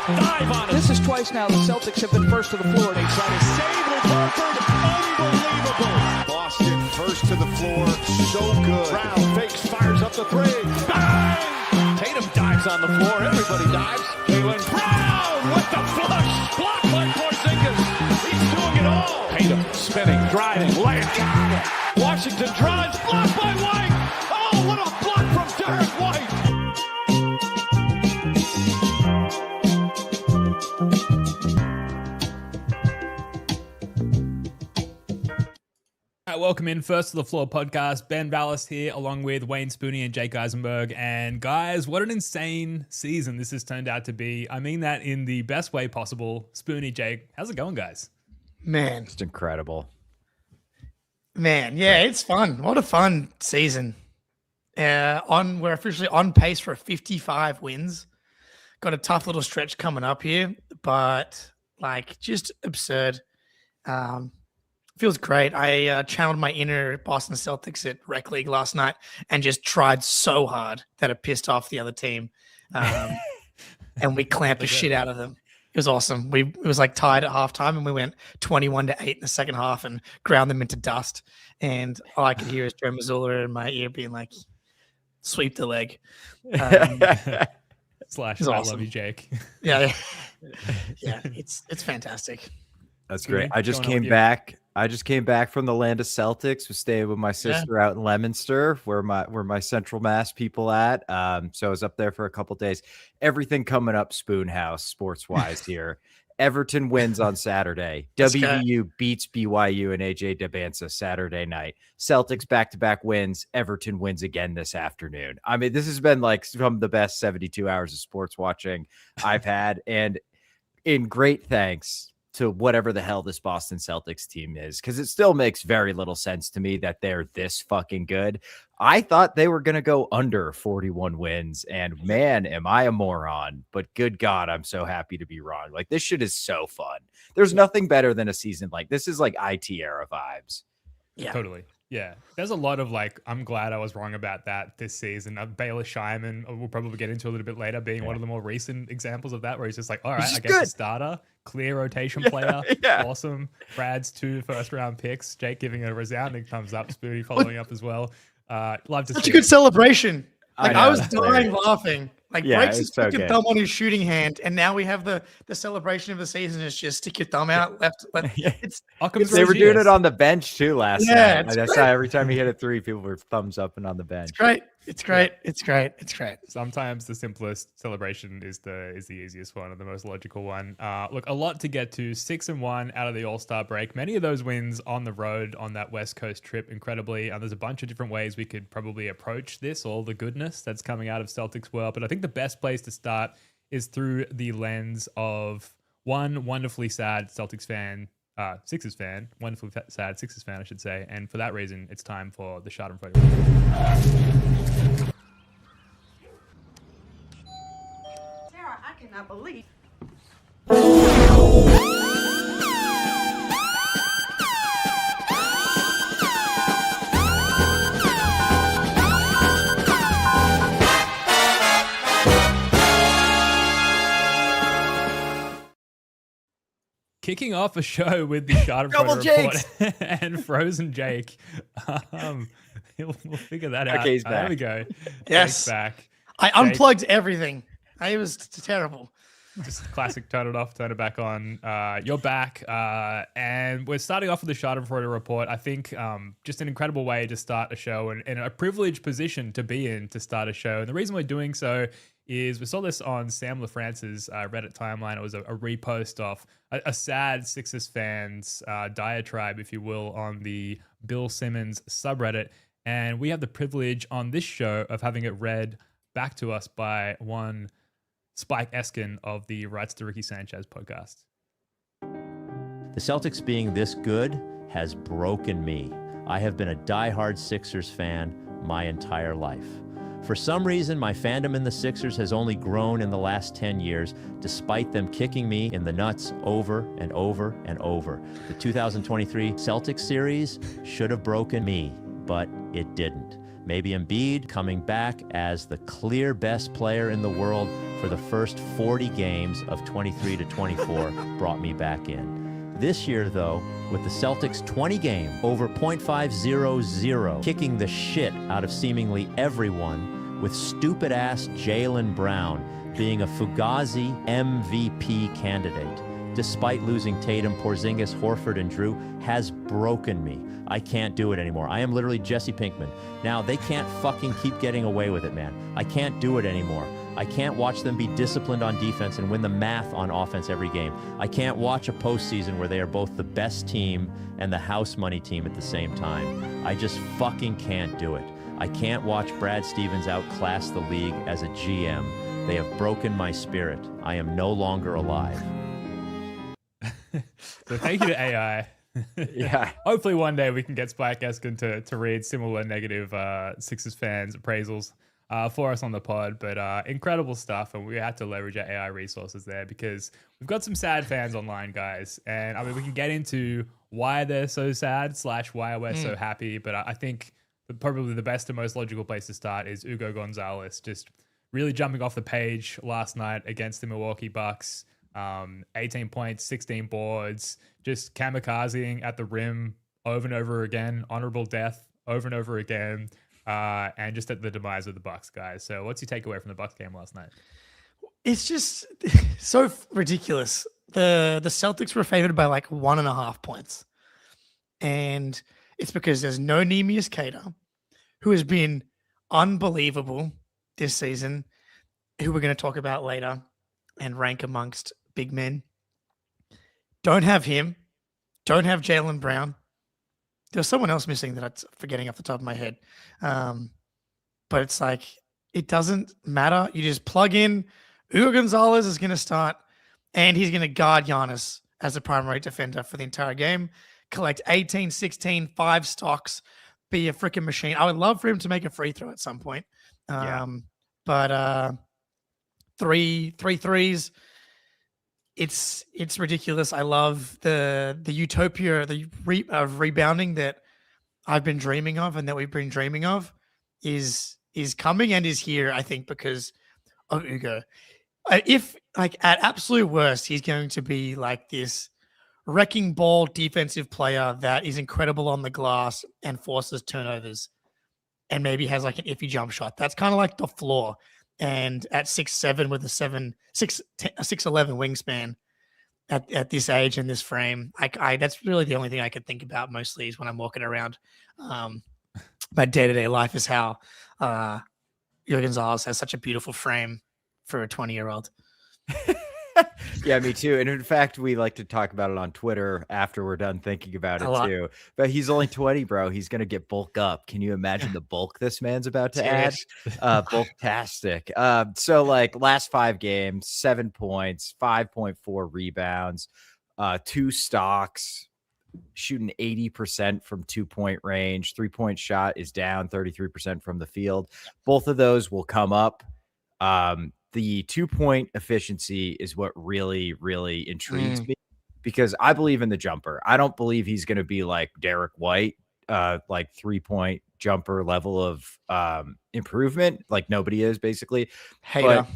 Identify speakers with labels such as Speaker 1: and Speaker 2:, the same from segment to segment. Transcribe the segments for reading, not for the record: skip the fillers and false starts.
Speaker 1: dive on him.
Speaker 2: This is twice now the Celtics have been first to the floor.
Speaker 1: They try to save with Horford. Unbelievable. Boston first to the floor. So good. Brown fakes, fires up the three. Bang! Tatum dives on the floor. Everybody dives. Jaylen Brown with the flush. Blocked by Porzingis. He's doing it all. Tatum spinning, driving, layup. Washington drives. Blocked by White. Oh, what a block from Derek White.
Speaker 3: Welcome in First to the Floor podcast. Ben Vallis here along with Wayne Spooney and Jake Eisenberg. And guys, what an insane season this has turned out to be. I mean that in the best way possible. Spooney, Jake, how's it going, guys?
Speaker 4: Man.
Speaker 5: It's incredible.
Speaker 4: Man, yeah, it's fun. What a fun season. We're officially on pace for 55 wins. Got a tough little stretch coming up here, but just absurd. Feels great. I channeled my inner Boston Celtics at Rec League last night and just tried so hard that it pissed off the other team. And we clamped the shit out of them. It was awesome. It was tied at halftime and we went 21-8 in the second half and ground them into dust. And all I could hear is Joe Mazzulla in my ear being like, sweep the leg.
Speaker 3: Slash,
Speaker 4: awesome.
Speaker 3: I love you, Jake.
Speaker 4: Yeah. It's fantastic.
Speaker 5: That's great. I just came back from the land of Celtics. Was staying with my sister out in Leominster, where my Central Mass people at. So I was up there for a couple days. Everything coming up Spoon House sports wise here. Everton wins on Saturday. WVU beats BYU and AJ Dabansa Saturday night. Celtics back-to-back wins. Everton wins again this afternoon. I mean, this has been some of the best 72 hours of sports watching I've had, and in great thanks to whatever the hell this Boston Celtics team is, because it still makes very little sense to me that they're this fucking good. I thought they were going to go under 41 wins, and man, am I a moron. But good God, I'm so happy to be wrong. This shit is so fun. There's nothing better than a season like this. Is like IT era vibes.
Speaker 3: Yeah, totally. Yeah, there's a lot of I'm glad I was wrong about that this season. Baylor Scheiman, we'll probably get into a little bit later, being one of the more recent examples of that, where he's just all right, I guess a starter, clear rotation player, awesome. Brad's 2 first-round picks. Jake giving a resounding thumbs up. Spoony following up as well. Love to see
Speaker 4: such a good celebration. I was dying laughing. Breaks his
Speaker 5: so
Speaker 4: fucking thumb on his shooting hand, and now we have the celebration of the season is just stick your thumb out left.
Speaker 5: They were doing it on the bench too last night.
Speaker 4: That's
Speaker 5: how every time he hit a three, people were thumbs up and on the bench.
Speaker 4: It's great.
Speaker 3: Sometimes the simplest celebration is the easiest one and the most logical one. Look, a lot to get to. 6-1 out of the All-Star break. Many of those wins on the road on that West Coast trip, incredibly. There's a bunch of different ways we could probably approach this, all the goodness that's coming out of Celtics world. But I think the best place to start is through the lens of one wonderfully sad Celtics fan, Sixers fan, wonderfully sad Sixers fan, I should say. And for that reason, it's time for the Schadenfreude.
Speaker 6: Sarah, I cannot believe.
Speaker 3: Kicking off a show with the Schadenfreude report and Frozen Jake. We'll figure that out.
Speaker 5: Okay, he's back.
Speaker 3: There we go.
Speaker 4: Yes.
Speaker 3: Jake's back.
Speaker 4: I unplugged everything. It was terrible.
Speaker 3: Just classic, turn it off, turn it back on. You're back. And we're starting off with the Schadenfreude report. I think just an incredible way to start a show and a privileged position to be in to start a show. And the reason we're doing so is we saw this on Sam LaFrance's Reddit timeline. It was a repost of a sad Sixers fans diatribe, if you will, on the Bill Simmons subreddit. And we have the privilege on this show of having it read back to us by one Spike Eskin of the Rights to Ricky Sanchez podcast.
Speaker 7: The Celtics being this good has broken me. I have been a diehard Sixers fan my entire life. For some reason, my fandom in the Sixers has only grown in the last 10 years, despite them kicking me in the nuts over and over and over. The 2023 Celtics series should have broken me, but it didn't. Maybe Embiid coming back as the clear best player in the world for the first 40 games of 23 to 24 brought me back in. This year, though, with the Celtics 20 game over .500, kicking the shit out of seemingly everyone, with stupid-ass Jaylen Brown being a Fugazi MVP candidate, despite losing Tatum, Porzingis, Horford, and Drew, has broken me. I can't do it anymore. I am literally Jesse Pinkman. Now, they can't fucking keep getting away with it, man. I can't do it anymore. I can't watch them be disciplined on defense and win the math on offense every game. I can't watch a postseason where they are both the best team and the house money team at the same time. I just fucking can't do it. I can't watch Brad Stevens outclass the league as a GM. They have broken my spirit. I am no longer alive.
Speaker 3: So thank you to AI.
Speaker 5: Yeah.
Speaker 3: Hopefully one day we can get Spike Eskin to read similar negative Sixers fans appraisals for us on the pod. But incredible stuff, and we had to leverage our AI resources there because we've got some sad fans online, guys. And I mean, we can get into why they're so sad / why we're so happy. But I think probably the best and most logical place to start is Ugo Gonzalez just really jumping off the page last night against the Milwaukee Bucks. 18 points, 16 boards, just kamikazing at the rim over and over again, honorable death over and over again, and just at the demise of the Bucks, guys. So what's your takeaway from the Bucks game last night?
Speaker 4: It's just so ridiculous. The Celtics were favored by like 1.5 points. And it's because there's no Nemius Queta, who has been unbelievable this season, who we're going to talk about later and rank amongst big men. Don't have him. Don't have Jaylen Brown. There's someone else missing that I'm forgetting off the top of my head. But it's like, it doesn't matter. You just plug in. Ugo Gonzalez is going to start, and he's going to guard Giannis as a primary defender for the entire game. Collect 18, 16, 5 stocks, be a freaking machine. I would love for him to make a free throw at some point. But three threes. It's ridiculous. I love the utopia of rebounding that I've been dreaming of and that we've been dreaming of is coming and is here, I think, because of Ugo. If like at absolute worst, he's going to be like this wrecking ball defensive player that is incredible on the glass and forces turnovers and maybe has like an iffy jump shot. That's kind of like the floor. And at 6'7" with a 6'11" wingspan at this age and this frame, I that's really the only thing I could think about mostly is when I'm walking around. My day-to-day life is how Hugo Gonzalez has such a beautiful frame for a 20-year-old.
Speaker 5: Yeah, me too. And in fact, we like to talk about it on Twitter after we're done thinking about it too. But he's only 20, bro. He's going to get bulk up. Can you imagine the bulk this man's about to add? Bulktastic. So like last 5 games, 7 points, 5.4 rebounds, 2 stocks, shooting 80% from 2-point range. 3-point shot is down 33% from the field. Both of those will come up. The 2-point efficiency is what really, really intrigues me because I believe in the jumper. I don't believe he's going to be like Derek White, like 3-point jumper level of improvement, like nobody is basically.
Speaker 4: Hater.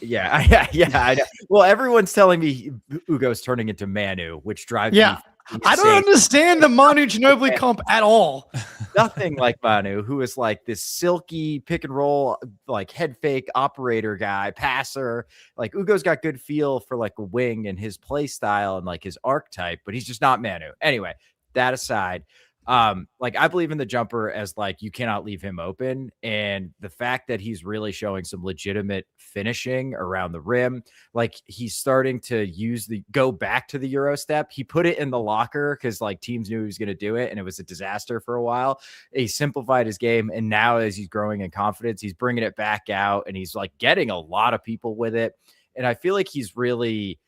Speaker 5: Yeah, I know. Well, everyone's telling me Ugo's turning into Manu, which drives me insane.
Speaker 4: I don't understand the Manu Ginobili comp at all.
Speaker 5: Nothing like Manu, who is like this silky pick and roll, like head fake operator guy, passer. Like Ugo's got good feel for like a wing and his play style and like his archetype, but he's just not Manu. Anyway, that aside, like I believe in the jumper as like you cannot leave him open, and the fact that he's really showing some legitimate finishing around the rim, like he's starting to go back to the Euro step. He put it in the locker because like teams knew he was going to do it, and it was a disaster for a while. He simplified his game, and now as he's growing in confidence, he's bringing it back out, and he's like getting a lot of people with it. And I feel like he's really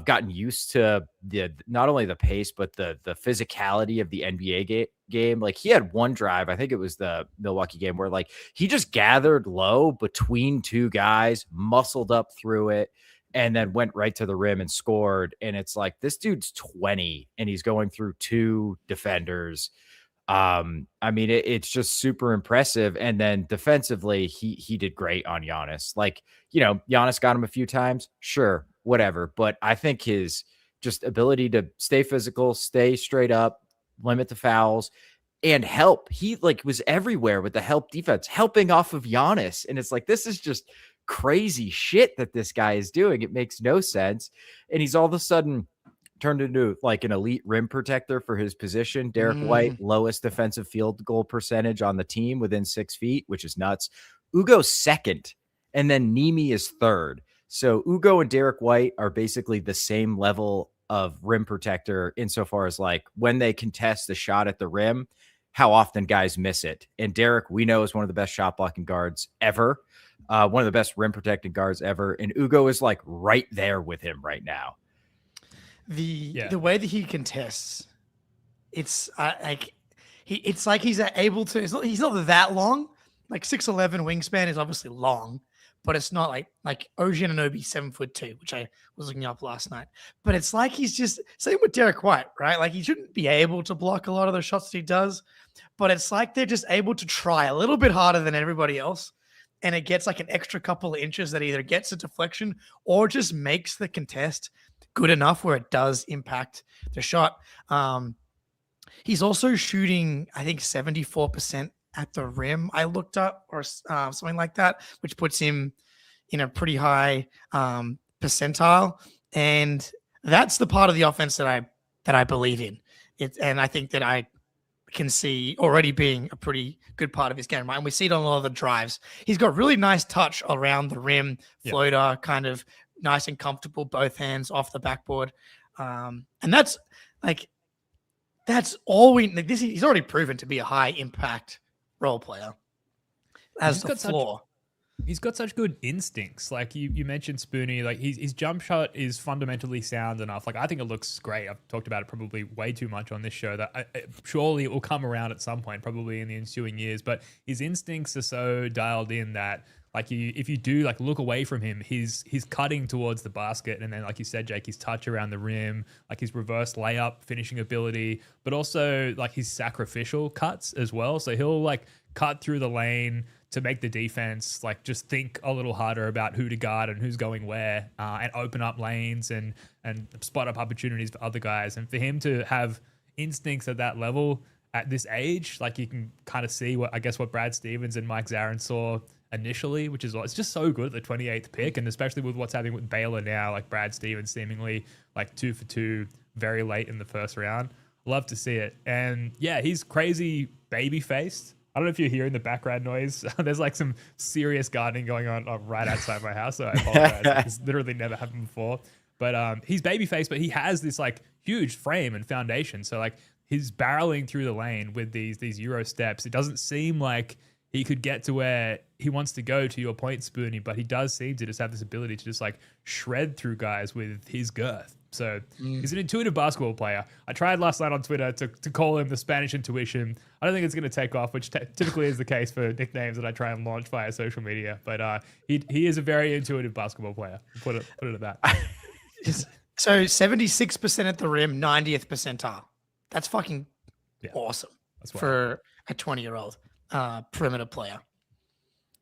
Speaker 5: gotten used to not only the pace, but the physicality of the NBA game. Like he had one drive, I think it was the Milwaukee game, where like he just gathered low between 2 guys, muscled up through it, and then went right to the rim and scored. And it's like, this dude's 20 and he's going through 2 defenders. I mean, it's just super impressive. And then defensively, he did great on Giannis. Like, Giannis got him a few times, sure, whatever. But I think his just ability to stay physical, stay straight up, limit the fouls, and help. He was everywhere with the help defense, helping off of Giannis. And it's like, this is just crazy shit that this guy is doing. It makes no sense. And he's all of a sudden turned into an elite rim protector for his position. Derek White, lowest defensive field goal percentage on the team within 6 feet, which is nuts. Ugo's second, and then Neemias is third. So Ugo and Derek White are basically the same level of rim protector insofar as when they contest the shot at the rim, how often guys miss it. And Derek, we know, is one of the best shot blocking guards ever. One of the best rim protecting guards ever. And Ugo is right there with him right now.
Speaker 4: The way that he contests, it's it's like he's able to. He's not that long. 6'11" wingspan is obviously long, but it's not like OG Anunoby 7'2", which I was looking up last night. But it's like he's just same with Derek White, right? He shouldn't be able to block a lot of the shots that he does, but it's like they're just able to try a little bit harder than everybody else. And it gets an extra couple of inches that either gets a deflection or just makes the contest good enough where it does impact the shot. He's also shooting, I think, 74% at the rim, I looked up, or something like that, which puts him in a pretty high percentile. And that's the part of the offense that I believe in. And I think that I can see already being a pretty good part of his game, right? And we see it on a lot of the drives. He's got really nice touch around the rim, floater, kind of nice and comfortable, both hands off the backboard. And that's all we need. He's already proven to be a high impact role player as the floor.
Speaker 3: He's got such good instincts. You mentioned Spoonie, his jump shot is fundamentally sound enough. I think it looks great. I've talked about it probably way too much on this show that surely it will come around at some point, probably in the ensuing years. But his instincts are so dialed in that if you do look away from him, he's cutting towards the basket, and then like you said, Jake, his touch around the rim, his reverse layup finishing ability, but also his sacrificial cuts as well. So he'll cut through the lane to make the defense just think a little harder about who to guard and who's going where, and open up lanes and spot up opportunities for other guys. And for him to have instincts at that level at this age, you can kind of see what Brad Stevens and Mike Zarin saw initially, which is it's just so good at the 28th pick, and especially with what's happening with Baylor now, Brad Stevens seemingly 2 for 2 very late in the first round. Love to see it. And yeah, he's crazy baby faced. I don't know if you're hearing the background noise. There's some serious gardening going on right outside my house, so I apologize. It's literally never happened before. But he's baby faced, but he has this huge frame and foundation. So he's barreling through the lane with these Euro steps. It doesn't seem like he could get to where he wants to go, to your point, Spoonie, but he does seem to just have this ability to just shred through guys with his girth. So he's an intuitive basketball player. I tried last night on Twitter to call him the Spanish intuition. I don't think it's going to take off, which typically is the case for nicknames that I try and launch via social media. But he is a very intuitive basketball player. Put it at that.
Speaker 4: So 76% at the rim, 90th percentile. That's fucking awesome. That's for a 20-year-old perimeter player.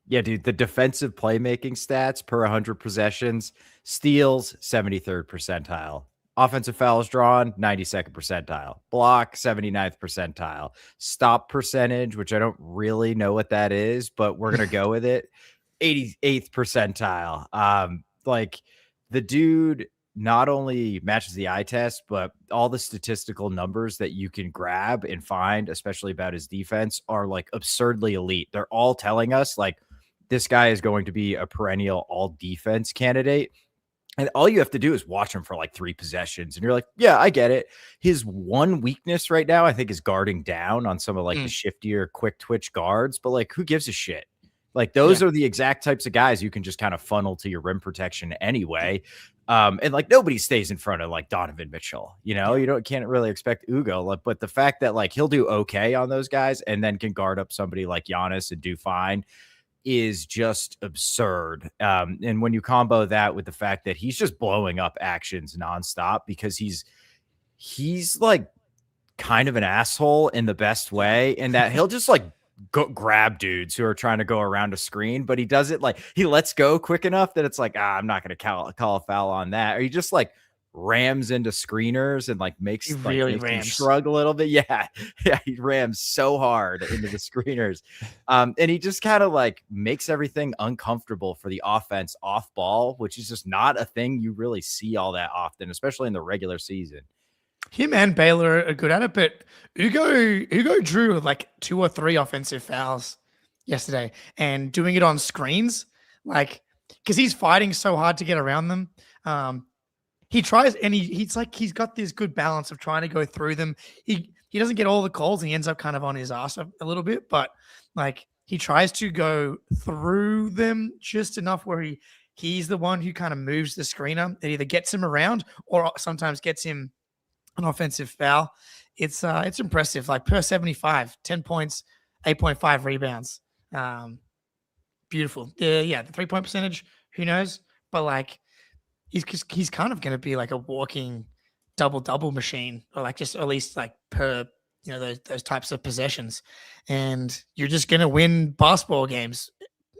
Speaker 5: Yeah, dude, the defensive playmaking stats per 100 possessions, steals, 73rd percentile. Offensive fouls drawn, 92nd percentile. Block, 79th percentile. Stop percentage, which I don't really know what that is, but we're going to go with it, 88th percentile. The dude not only matches the eye test, but all the statistical numbers that you can grab and find, especially about his defense, are absurdly elite. They're all telling us this guy is going to be a perennial all defense candidate. And all you have to do is watch him for 3 possessions. And you're yeah, I get it. His one weakness right now, I think, is guarding down on some of the shiftier quick twitch guards. But who gives a shit? Those are the exact types of guys you can just kind of funnel to your rim protection anyway. And nobody stays in front of Donovan Mitchell, you can't really expect Ugo, but the fact that he'll do okay on those guys and then can guard up somebody like Giannis and do fine is just absurd. And when you combo that with the fact that he's just blowing up actions nonstop because he's kind of an asshole in the best way, in that he'll just like go grab dudes who are trying to go around a screen, but he does it like he lets go quick enough that it's like, I'm not going to call a foul on that. Or he just like rams into screeners and like makes them shrug a little bit. Yeah. He rams so hard into the screeners. And he just kind of like makes everything uncomfortable for the offense off ball, which is just not a thing you really see all that often, especially in the regular season.
Speaker 4: Him and Baylor are good at it, but Ugo drew like 2 or 3 offensive fouls yesterday, and doing it on screens, like, because he's fighting so hard to get around them. He tries, and he's got this good balance of trying to go through them. He doesn't get all the calls, and he ends up kind of on his ass a little bit, but like he tries to go through them just enough where he's the one who kind of moves the screener that either gets him around or sometimes gets him an offensive foul. It's impressive. Like per 75, 10 points, 8.5 rebounds. Beautiful. The 3-point percentage, who knows? But like he's kind of going to be like a walking double machine, or like just at least like per those types of possessions. And you're just going to win basketball games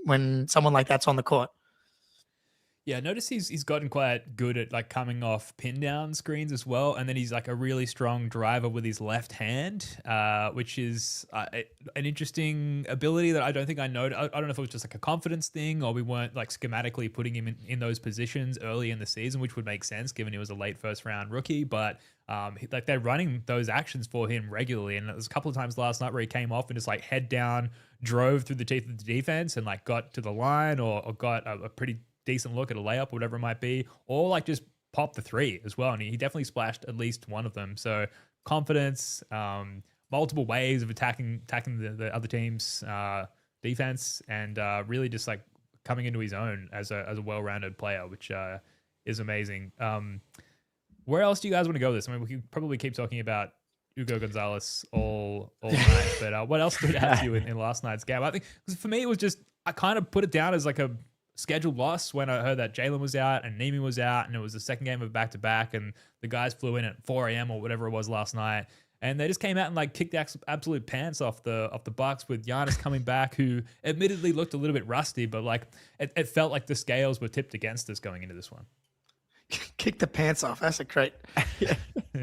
Speaker 4: when someone like that's on the court.
Speaker 3: Yeah, notice he's gotten quite good at like coming off pin down screens as well, and then he's like a really strong driver with his left hand, which is an interesting ability that I don't think I know. I don't know if it was just like a confidence thing, or we weren't like schematically putting him in those positions early in the season, which would make sense given he was a late first round rookie. But like they're running those actions for him regularly, and there was a couple of times last night where he came off and just like head down, drove through the teeth of the defense, and like got to the line or got a pretty decent look at a layup or whatever it might be, or like just pop the three as well. And he definitely splashed at least one of them. So confidence, multiple ways of attacking the other team's defense, and really just like coming into his own as a well-rounded player, which is amazing. Where else do you guys want to go with this? I mean, we could probably keep talking about Hugo Gonzalez all night, but what else stood out to you in last night's game? I think for me, it was just, I kind of put it down as like a scheduled loss when I heard that Jaylen was out and Neemias was out, and it was the second game of back-to-back, and the guys flew in at 4 a.m. or whatever it was last night, and they just came out and like kicked the absolute pants off the Bucks, with Giannis coming back, who admittedly looked a little bit rusty, but like it felt like the scales were tipped against us going into this one.
Speaker 4: Kick the pants off. That's a great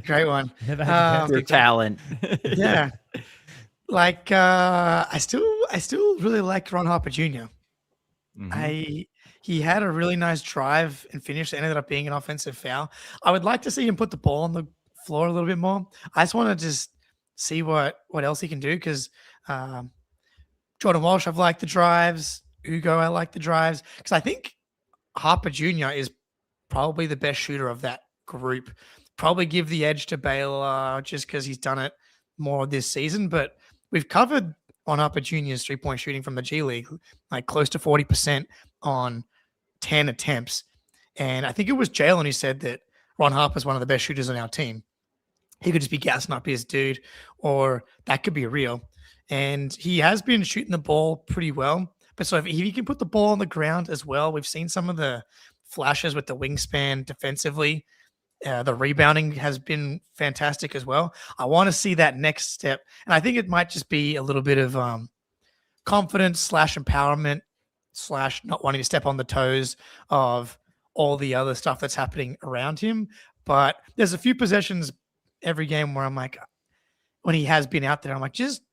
Speaker 4: one.
Speaker 3: Never had
Speaker 5: Your talent.
Speaker 4: Yeah. Like I still really liked Ron Harper Jr. Mm-hmm. He had a really nice drive and finish that ended up being an offensive foul. I would like to see him put the ball on the floor a little bit more. I just want to just see what else he can do, because Jordan Walsh, I've liked the drives. Ugo, I like the drives, because I think Harper Jr. is probably the best shooter of that group. Probably give the edge to Baylor just because he's done it more this season, but we've covered on Harper Jr.'s 3-point shooting from the G League, like close to 40% on 10 attempts. And I think it was Jaylen who said that Ron Harper's one of the best shooters on our team. He could just be gassing up his dude, or that could be real. And he has been shooting the ball pretty well. But so if he can put the ball on the ground as well, we've seen some of the flashes with the wingspan defensively. The rebounding has been fantastic as well. I want to see that next step. And I think it might just be a little bit of confidence / empowerment / not wanting to step on the toes of all the other stuff that's happening around him. But there's a few possessions every game where I'm like, when he has been out there, I'm like, just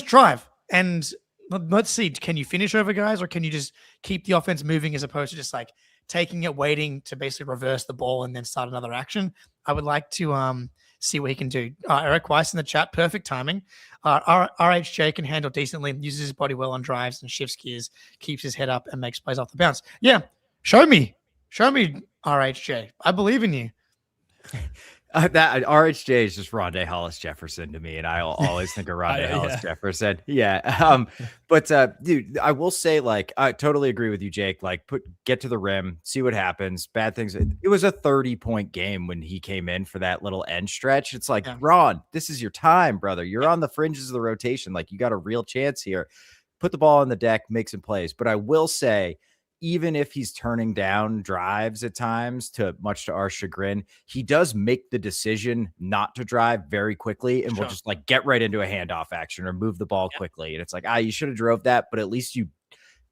Speaker 4: drive. And let's see, can you finish over guys, or can you just keep the offense moving as opposed to just like taking it, waiting to basically reverse the ball and then start another action? I would like to see what he can do. Eric Weiss in the chat, perfect timing. RHJ can handle decently, uses his body well on drives and shifts gears, keeps his head up and makes plays off the bounce. Yeah, show me, RHJ. I believe in you.
Speaker 5: That RHJ is just Rondé Hollis Jefferson to me, and I'll always think of Rondé Hollis Jefferson. Yeah. But dude, I will say, like, I totally agree with you, Jake. Like, get to the rim, see what happens. Bad things. It was a 30-point game when he came in for that little end stretch. It's like, Ron, this is your time, brother. You're on the fringes of the rotation. Like, you got a real chance here. Put the ball on the deck, make some plays. But I will say, even if he's turning down drives at times, much to our chagrin, he does make the decision not to drive very quickly and will just like get right into a handoff action or move the ball quickly. And it's like, you should have drove that, but at least you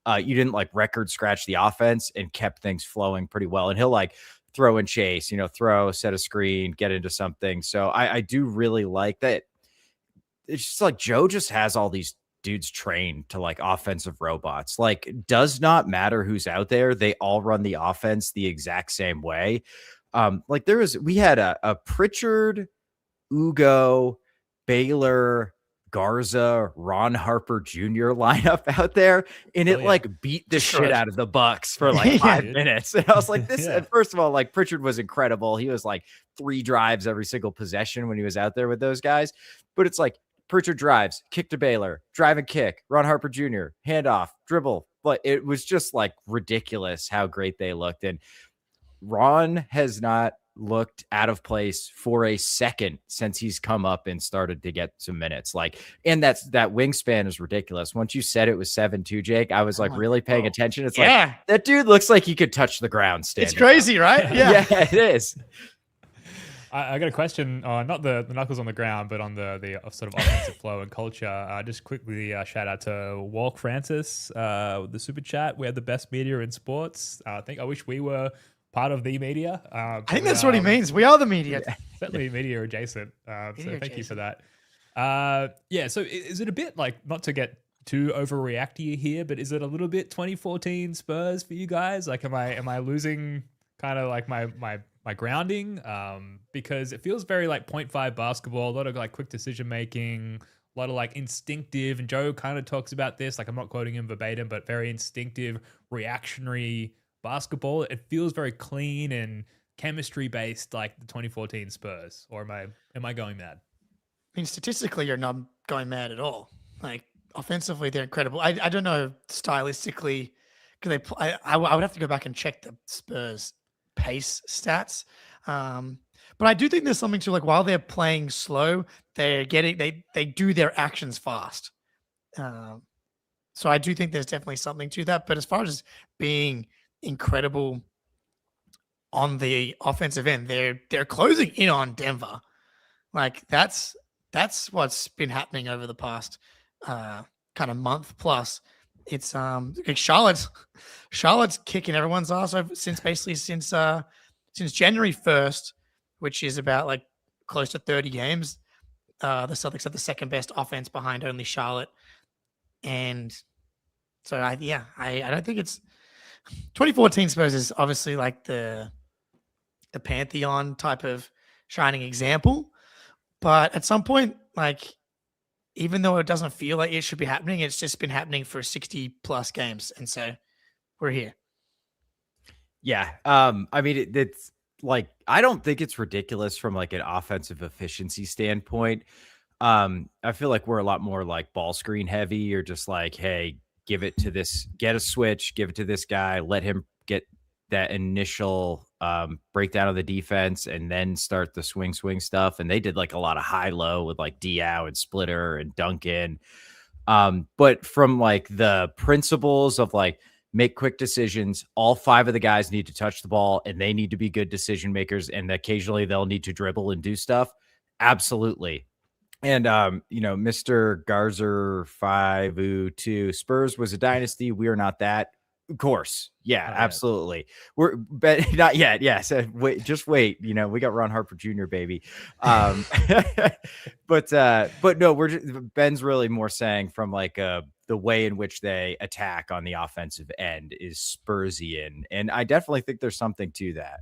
Speaker 5: didn't like record scratch the offense and kept things flowing pretty well. And he'll like throw and chase, throw, set a screen, get into something. So I do really like that. It's just like Joe just has all these dudes trained to like offensive robots. Like, does not matter who's out there. They all run the offense the exact same way. Like we had a Pritchard, Ugo, Baylor, Garza, Ron Harper Jr. lineup out there, and it like beat the shit out of the Bucks for like 5 minutes. And I was like, first of all, like Pritchard was incredible. He was like 3 drives every single possession when he was out there with those guys. But it's like Pritchard drives, kick to Baylor, drive and kick, Ron Harper Jr., handoff, dribble. But it was just like ridiculous how great they looked. And Ron has not looked out of place for a second since he's come up and started to get some minutes. Like, and that wingspan is ridiculous. Once you said it was 7'2", Jake, I was like really paying attention. It's like, that dude looks like he could touch the ground standing.
Speaker 4: It's crazy, right?
Speaker 5: Yeah, it is.
Speaker 3: I got a question, not the knuckles on the ground, but on the sort of offensive flow and culture. Just quickly shout out to Walk Francis, the super chat. We're the best media in sports. I wish we were part of the media.
Speaker 4: I think that's what he means. We are the media.
Speaker 3: Certainly media adjacent. So thank you for that. So is it a bit like, not to get too overreacty here, but is it a little bit 2014 Spurs for you guys? Like, am I losing kind of like my grounding? Because it feels very like 0.5 basketball, a lot of like quick decision making, a lot of like instinctive, and Joe kind of talks about this, like I'm not quoting him verbatim, but very instinctive, reactionary basketball. It feels very clean and chemistry based, like the 2014 Spurs. Or am I going mad?
Speaker 4: I mean, statistically, you're not going mad at all. Like, offensively, they're incredible. I don't know stylistically, because I would have to go back and check the Spurs pace stats. But I do think there's something to, like, while they're playing slow, they do their actions fast. So I do think there's definitely something to that. But as far as being incredible on the offensive end, they're closing in on Denver. Like, that's what's been happening over the past kind of month plus. It's like Charlotte's kicking everyone's ass over since January 1st, which is about like close to 30 games. The Celtics have the second best offense behind only Charlotte. And so I don't think it's 2014 Spurs is obviously like the Pantheon type of shining example. But at some point, like, even though it doesn't feel like it should be happening, it's just been happening for 60 plus games. And so we're here.
Speaker 5: Yeah. I mean, it's like, I don't think it's ridiculous from like an offensive efficiency standpoint. I feel like we're a lot more like ball screen heavy, or just like, hey, give it to this, get a switch, give it to this guy, let him get that initial breakdown of the defense and then start the swing stuff. And they did like a lot of high-low with like Diao and Splitter and Duncan. But from like the principles of like make quick decisions, all 5 of the guys need to touch the ball and they need to be good decision makers. And occasionally they'll need to dribble and do stuff. Absolutely. And, Mr. Garzer 5-2 Spurs was a dynasty. We are not that. Of course. Yeah, absolutely. But not yet. Yeah. So just wait. We got Ron Harper Jr., baby. But no, Ben's really more saying from like the way in which they attack on the offensive end is Spursian. And I definitely think there's something to that.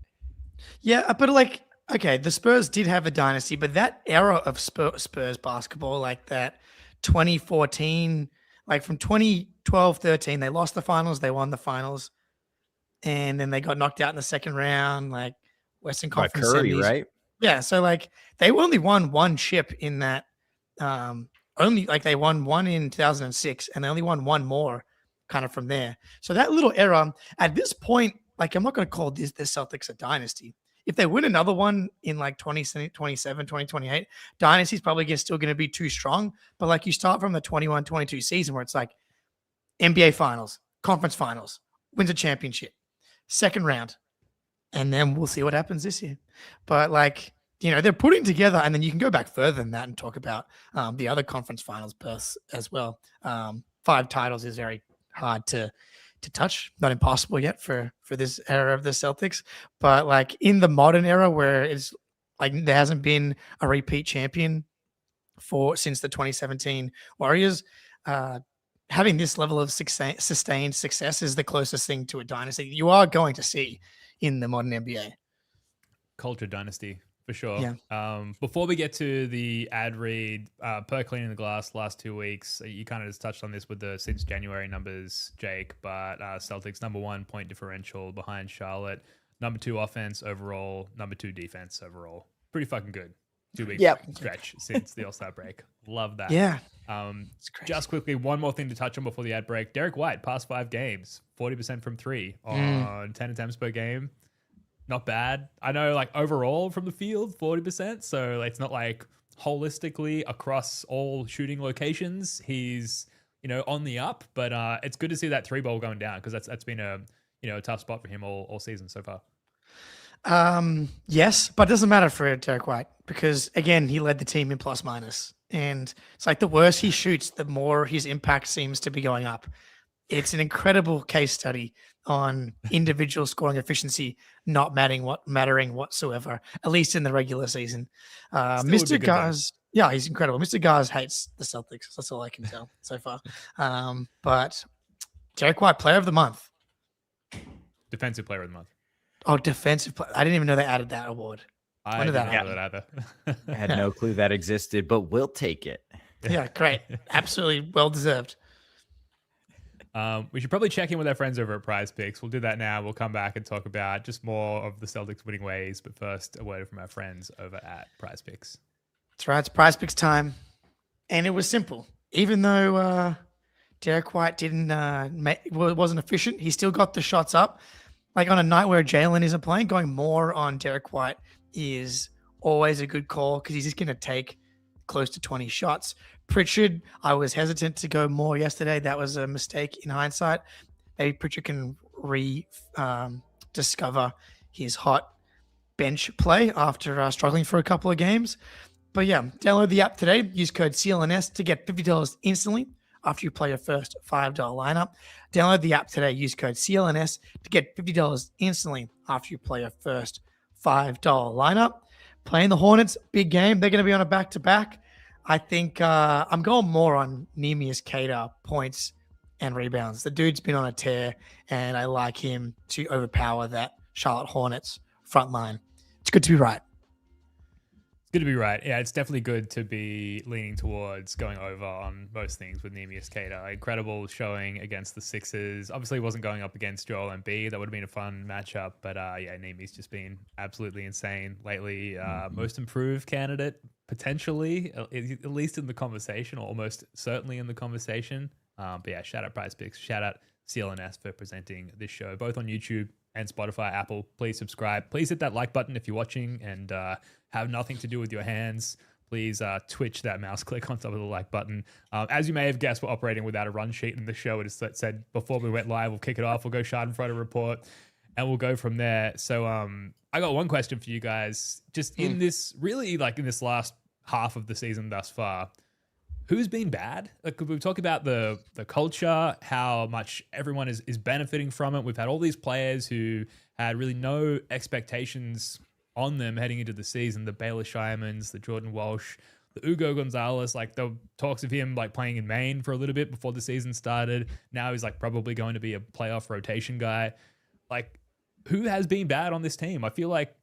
Speaker 5: Yeah.
Speaker 4: But like, okay, the Spurs did have a dynasty, but that era of Spurs basketball, like that 2014, like from 2012-13, they lost the finals, they won the finals, and then they got knocked out in the second round, like Western Conference
Speaker 5: Curry,
Speaker 4: semis.
Speaker 5: right?
Speaker 4: Yeah, so like they only won one chip in that. They won one in 2006, and they only won one more kind of from there. So that little era, at this point, like I'm not going to call the Celtics a dynasty. If they win another one in like 2027, 2028, dynasty's probably still going to be too strong. But like you start from the 21-22 season where it's like NBA finals, conference finals, wins a championship, second round, and then we'll see what happens this year. But like, they're putting together, and then you can go back further than that and talk about the other conference finals berths as well. 5 titles is very hard to touch, not impossible yet for this era of the Celtics. But like in the modern era where it's like there hasn't been a repeat champion since the 2017 Warriors, having this level of sustained success is the closest thing to a dynasty you are going to see in the modern NBA.
Speaker 3: Culture dynasty. For sure.
Speaker 4: Yeah.
Speaker 3: Before we get to the ad read, per Cleaning the Glass last 2 weeks, you kind of just touched on this with the since January numbers, Jake, but Celtics number 1 point differential behind Charlotte, number 2 offense overall, number 2 defense overall. Pretty fucking good. 2 week stretch since the All-Star break. Love that.
Speaker 4: Yeah.
Speaker 3: Just quickly, one more thing to touch on before the ad break. Derek White, past 5 games, 40% from 3 on 10 attempts per game. Not bad. I know, like, overall from the field, 40%. So it's not like holistically across all shooting locations, he's, on the up. But it's good to see that 3 ball going down because that's been a tough spot for him all season so far.
Speaker 4: Yes, but it doesn't matter for Derek White because again, he led the team in plus minus, and it's like the worse he shoots, the more his impact seems to be going up. It's an incredible case study on individual scoring efficiency not mattering whatsoever, at least in the regular season. Mr. Gars, yeah, he's incredible. Mr. Gars hates the Celtics. That's all I can tell so far. But Derek White, player of the month.
Speaker 3: Defensive player of the month.
Speaker 4: Oh, defensive player. I didn't even know they added that award.
Speaker 3: I didn't know that either.
Speaker 5: I had no clue that existed, but we'll take it.
Speaker 4: Yeah, great. Absolutely well-deserved.
Speaker 3: We should probably check in with our friends over at Prize Picks. We'll do that now. We'll come back and talk about just more of the Celtics winning ways. But first, a word from our friends over at Prize Picks.
Speaker 4: That's right. It's Prize Picks time. And it was simple. Even though Derek White wasn't efficient, he still got the shots up. Like on a night where Jaylen isn't playing, going more on Derek White is always a good call because he's just going to take close to 20 shots. Pritchard, I was hesitant to go more yesterday. That was a mistake in hindsight. Maybe Pritchard can discover his hot bench play after struggling for a couple of games. But yeah, download the app today. Use code CLNS to get $50 instantly after you play your first $5 lineup. Download the app today. Use code CLNS to get $50 instantly after you play your first $5 lineup. Playing the Hornets, big game. They're going to be on a back-to-back. I think I'm going more on Nemius Queta points and rebounds. The dude's been on a tear, and I like him to overpower that Charlotte Hornets front line. It's good to be right.
Speaker 3: It's good to be right. Yeah, it's definitely good to be leaning towards going over on most things with Nemius Queta. Incredible showing against the Sixers. Obviously, he wasn't going up against Joel Embiid. That would have been a fun matchup. But yeah, Nemi's just been absolutely insane lately. Most improved candidate, potentially, at least in the conversation, or almost certainly in the conversation. But yeah, shout out Prize Picks. Shout out CLNS for presenting this show, both on YouTube and Spotify, Apple. Please subscribe. Please hit that like button if you're watching and have nothing to do with your hands. Please twitch that mouse click on top of the like button. As you may have guessed, we're operating without a run sheet in the show. It is said before we went live, we'll kick it off. We'll go Schadenfreude report and we'll go from there. So I got one question for you guys. Just in this, really like in this last half of the season thus far, who's been bad? Like we've talked about the culture, how much everyone is benefiting from it. We've had all these players who had really no expectations on them heading into the season. The Baylor Shimons, the Jordan Walsh, the Ugo Gonzalez, like the talks of him like playing in Maine for a little bit before the season started. Now he's like probably going to be a playoff rotation guy. Like who has been bad on this team? I feel like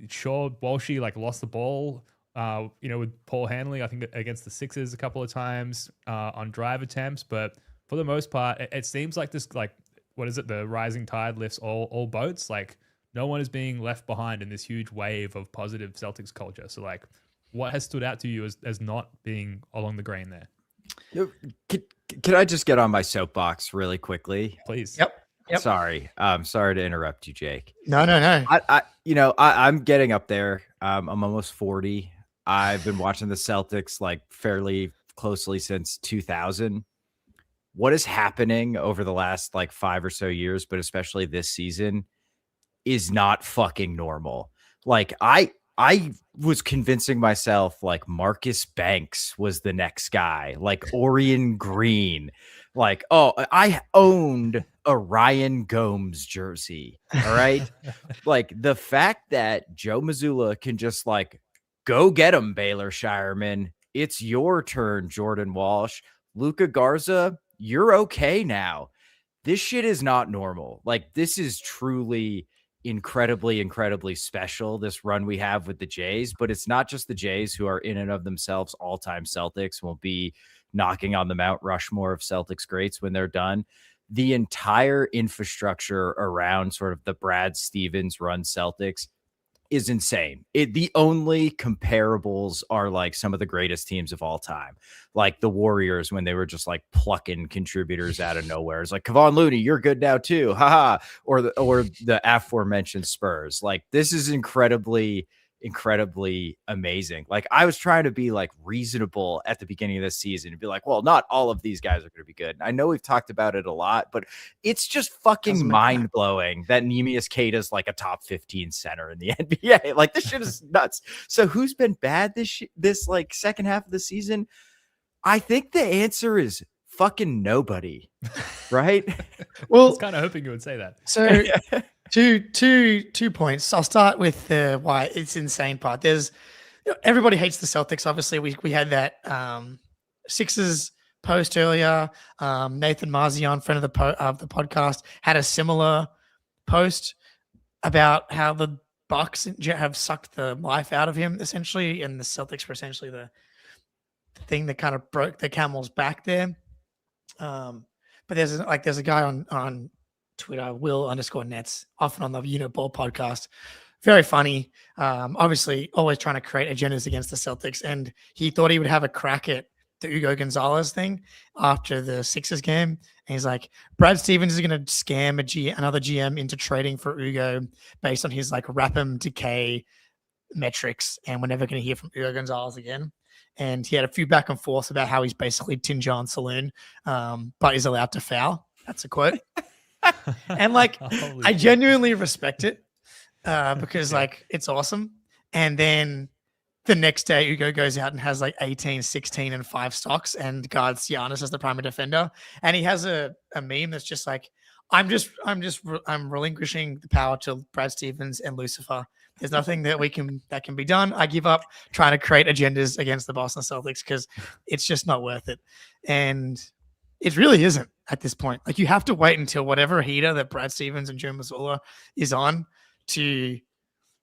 Speaker 3: sure Walshy like lost the ball with Paul Hanley, I think against the Sixers a couple of times on drive attempts. But for the most part, it seems like this, like, what is it? The rising tide lifts all boats. Like no one is being left behind in this huge wave of positive Celtics culture. So like what has stood out to you as not being along the grain there?
Speaker 5: Can I just get on my soapbox really quickly?
Speaker 3: Please.
Speaker 4: Yep.
Speaker 5: Sorry to interrupt you, Jake.
Speaker 4: No.
Speaker 5: I'm getting up there. I'm almost 40. I've been watching the Celtics like fairly closely since 2000. what is happening over the last like 5 or so years, but especially this season, is not fucking normal. Like I was convincing myself like Marcus Banks was the next guy, like Orion Green. Like, oh, I owned a Ryan Gomes jersey. All right. Like the fact that Joe Mazzulla can just like go get him, Baylor Shireman. It's your turn, Jordan Walsh. Luka Garza, you're okay now. This shit is not normal. Like, this is truly incredibly special, this run we have with the Jays. But it's not just the Jays who are in and of themselves all-time Celtics, will be knocking on the Mount Rushmore of Celtics greats when they're done. The entire infrastructure around sort of the Brad Stevens run Celtics is insane. The only comparables are like some of the greatest teams of all time, like the Warriors when they were just like plucking contributors out of nowhere. It's like, Kevon Looney, you're good now too, haha. Or the aforementioned Spurs. Like, this is incredibly amazing. Like, I was trying to be like reasonable at the beginning of this season and be like, well, not all of these guys are going to be good. I know we've talked about it a lot, but it's just fucking mind blowing that Nemius Queta is like a top 15 center in the NBA. Like, this shit is nuts. So who's been bad this like second half of the season? I think the answer is fucking nobody, right?
Speaker 3: Well, I was kind of hoping you would say that.
Speaker 4: So two points. I'll start with the why it's insane part. There's everybody hates the Celtics. Obviously, we had that Sixers post earlier. Nathan Marzion, friend of the podcast, had a similar post about how the Bucks have sucked the life out of him essentially, and the Celtics were essentially the thing that kind of broke the camel's back there. But there's a guy on Twitter, Will_Nets, often on the Unit Ball podcast. Very funny. Obviously, always trying to create agendas against the Celtics. And he thought he would have a crack at the Ugo Gonzalez thing after the Sixers game. And he's like, Brad Stevens is going to scam another GM into trading for Ugo based on his like Rapim decay metrics. And we're never going to hear from Ugo Gonzalez again. And he had a few back and forth about how he's basically Tin John Saloon, but is allowed to foul. That's a quote. And like, I genuinely respect it because like it's awesome. And then the next day, Ugo goes out and has like 18, 16, and 5 stocks and guards Giannis as the primary defender. And he has a meme that's just like, I'm relinquishing the power to Brad Stevens and Lucifer. There's nothing that can be done. I give up trying to create agendas against the Boston Celtics because it's just not worth it. And it really isn't at this point. Like, you have to wait until whatever heater that Brad Stevens and Joe Mazzulla is on to,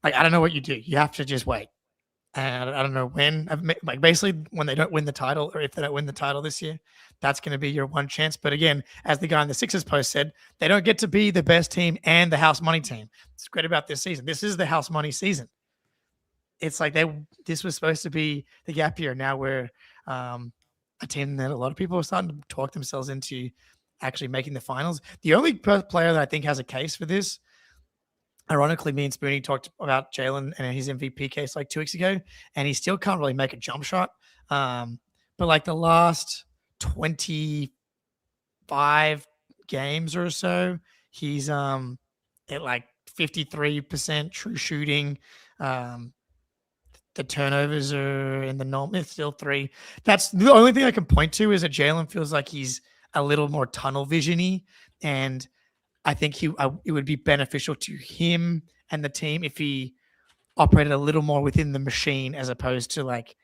Speaker 4: like, I don't know what you do. You have to just wait. And I don't know when. Like, basically, when they don't win the title, or if they don't win the title this year, that's going to be your one chance. But again, as the guy in the Sixers post said, they don't get to be the best team and the house money team. It's great about this season. This is the house money season. It's like this was supposed to be the gap year. Now we're a team that a lot of people are starting to talk themselves into actually making the finals. The only player that I think has a case for this, ironically, me and Spoonie talked about Jaylen and his MVP case like 2 weeks ago, and he still can't really make a jump shot. But like the last 25 games or so, he's at like 53% true shooting. The turnovers are in the norm. It's still 3. That's the only thing I can point to, is that Jaylen feels like he's a little more tunnel vision-y, and I think it would be beneficial to him and the team if he operated a little more within the machine, as opposed to like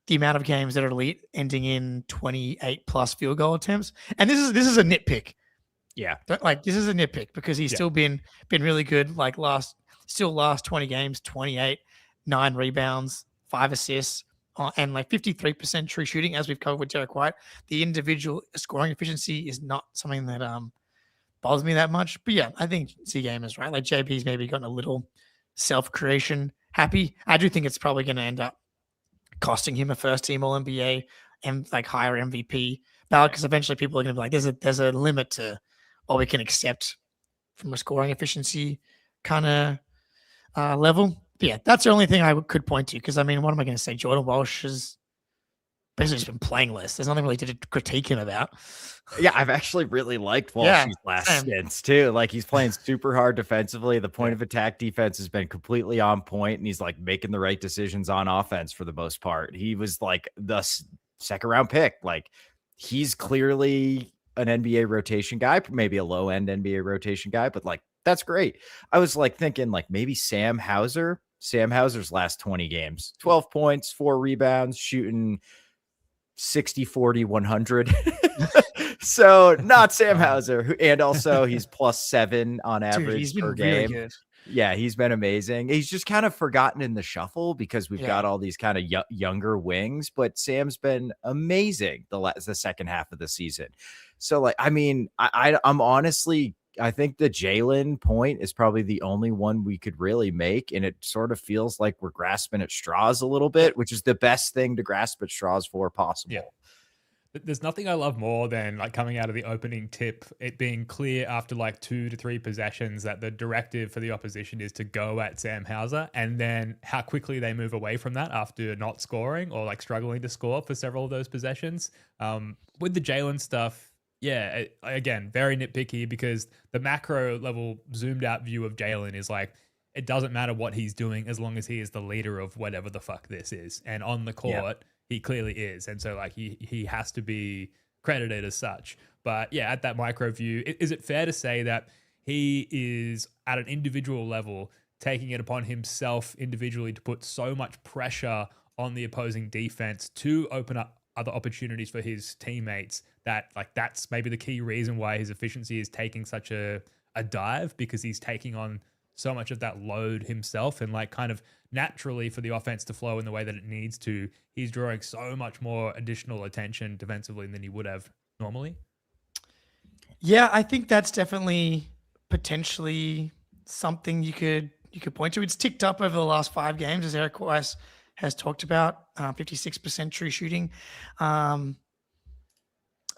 Speaker 4: the amount of games that are elite ending in 28 plus field goal attempts. And this is a nitpick.
Speaker 5: Yeah.
Speaker 4: Like, this is a nitpick because he's still been really good. Like last 20 games, 28, 9 rebounds, 5 assists, and like 53% true shooting, as we've covered with Derek White. The individual scoring efficiency is not something that bothers me that much. But yeah, I think C-Game is right. Like, JB's maybe gotten a little self-creation happy. I do think it's probably going to end up costing him a first-team All-NBA and like higher MVP ballot, because eventually people are going to be like, there's a limit to what we can accept from a scoring efficiency kind of level. But yeah, that's the only thing I could point to, because I mean, what am I going to say? Jordan Walsh is basically just been playing less. There's nothing really to critique him about.
Speaker 5: Yeah, I've actually really liked Walsh's last stints too. Like he's playing super hard defensively. The point of attack defense has been completely on point, and he's like making the right decisions on offense for the most part. He was like the second round pick. Like he's clearly an NBA rotation guy, maybe a low end NBA rotation guy, but like that's great. I was like thinking like maybe Sam Hauser's last 20 games, 12 points, 4 rebounds, shooting 60, 40, 100. So not Sam Hauser, and also he's +7 on average per game. Really yeah, he's been amazing. He's just kind of forgotten in the shuffle because we've got all these kind of younger wings, but Sam's been amazing the second half of the season. So like, I mean, I'm honestly, I think the Jaylen point is probably the only one we could really make. And it sort of feels like we're grasping at straws a little bit, which is the best thing to grasp at straws for possible.
Speaker 3: Yeah. There's nothing I love more than like coming out of the opening tip, it being clear after like 2 to 3 possessions that the directive for the opposition is to go at Sam Hauser, and then how quickly they move away from that after not scoring or like struggling to score for several of those possessions. With the Jaylen stuff, yeah, again, very nitpicky because the macro level zoomed out view of Jaylen is like, it doesn't matter what he's doing as long as he is the leader of whatever the fuck this is. And on the court, he clearly is. And so like he has to be credited as such. But yeah, at that micro view, is it fair to say that he is at an individual level taking it upon himself individually to put so much pressure on the opposing defense to open up other opportunities for his teammates that like that's maybe the key reason why his efficiency is taking such a dive, because he's taking on so much of that load himself, and like kind of naturally for the offense to flow in the way that it needs to, he's drawing so much more additional attention defensively than he would have normally.
Speaker 4: Yeah, I think that's definitely potentially something you could point to. It's ticked up over the last 5 games, as Eric Weiss has talked about, 56% true shooting. I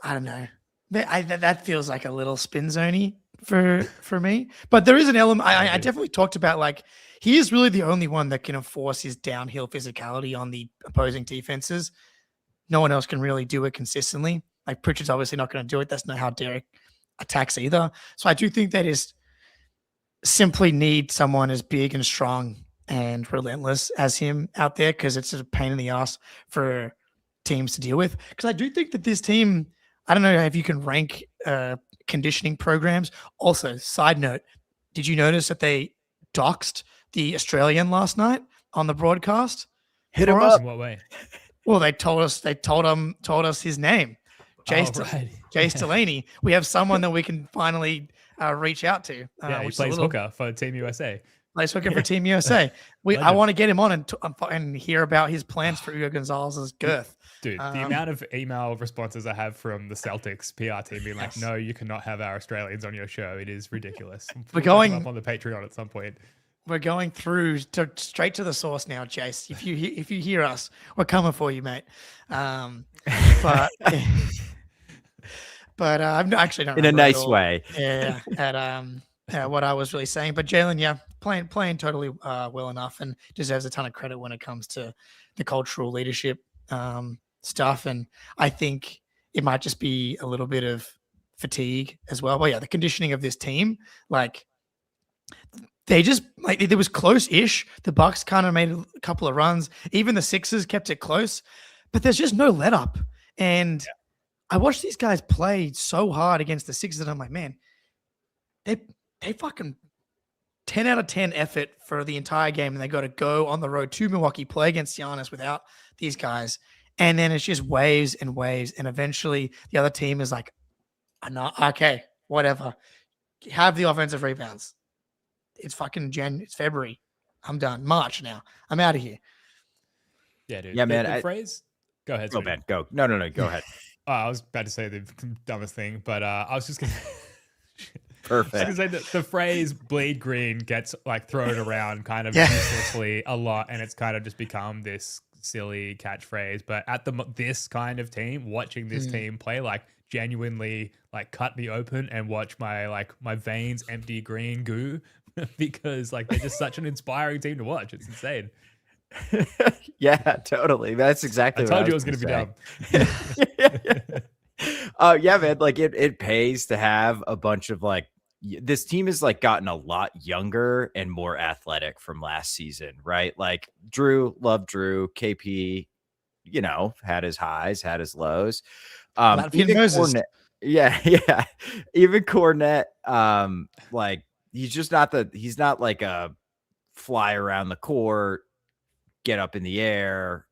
Speaker 4: don't know. That feels like a little spin zone-y for me. But there is an element. I definitely talked about like he is really the only one that can enforce his downhill physicality on the opposing defenses. No one else can really do it consistently. Like Pritchard's obviously not going to do it. That's not how Derek attacks either. So I do think that is simply need someone as big and strong and relentless as him out there, because it's a pain in the ass for teams to deal with. Because I do think that this team, I don't know if you can rank conditioning programs. Also, side note, did you notice that they doxed the Australian last night on the broadcast?
Speaker 5: Hit him up.
Speaker 3: In what way?
Speaker 4: Well, they told us his name. Jace Delaney. We have someone that we can finally reach out to.
Speaker 3: Yeah, he plays hooker for Team USA.
Speaker 4: Plays hooker for Team USA. I want to get him on and hear about his plans for Ugo Gonzalez's girth.
Speaker 3: Dude, the amount of email responses I have from the Celtics PR team being like, no, you cannot have our Australians on your show. It is ridiculous.
Speaker 4: We're going
Speaker 3: up on the Patreon at some point.
Speaker 4: We're going through straight to the source now, Jace. If you hear us, we're coming for you, mate. But I'm actually not
Speaker 5: in a nice way.
Speaker 4: Yeah, at what I was really saying. But Jaylen, playing totally well enough, and deserves a ton of credit when it comes to the cultural leadership stuff. And I think it might just be a little bit of fatigue as well. But yeah, the conditioning of this team, like they just like it was close-ish. The Bucks kind of made a couple of runs. Even the Sixers kept it close, but there's just no let up. And I watched these guys play so hard against the Sixers, and I'm like, man, they fucking 10 out of 10 effort for the entire game, and they got to go on the road to Milwaukee, play against Giannis without these guys. And then it's just waves and waves. And eventually the other team is like, okay, whatever. Have the offensive rebounds. It's fucking it's February. I'm done. March now. I'm out of here.
Speaker 3: Yeah, dude.
Speaker 5: Yeah, man.
Speaker 3: The phrase. Go ahead.
Speaker 5: Go, man. Go. No. Go ahead.
Speaker 3: I was about to say the dumbest thing, but I was just going to.
Speaker 5: Perfect.
Speaker 3: I was going to say the phrase bleed green gets like thrown around kind of uselessly a lot, and it's kind of just become this silly catchphrase. But at this kind of team, watching this team play, like genuinely like cut me open and watch my veins empty green goo because like they're just such an inspiring team to watch. It's insane.
Speaker 5: Yeah, totally. That's exactly
Speaker 3: I
Speaker 5: what
Speaker 3: told you it
Speaker 5: was
Speaker 3: was going to
Speaker 5: gonna
Speaker 3: be dumb.
Speaker 5: say. Yeah, man. Like it pays to have a bunch of like this team has like gotten a lot younger and more athletic from last season, right? Like love Drew, KP, had his highs, had his lows.
Speaker 4: Latvian
Speaker 5: Even
Speaker 4: Moses.
Speaker 5: Cornet, yeah, yeah. Even Cornet, like he's not like a fly around the court, get up in the air.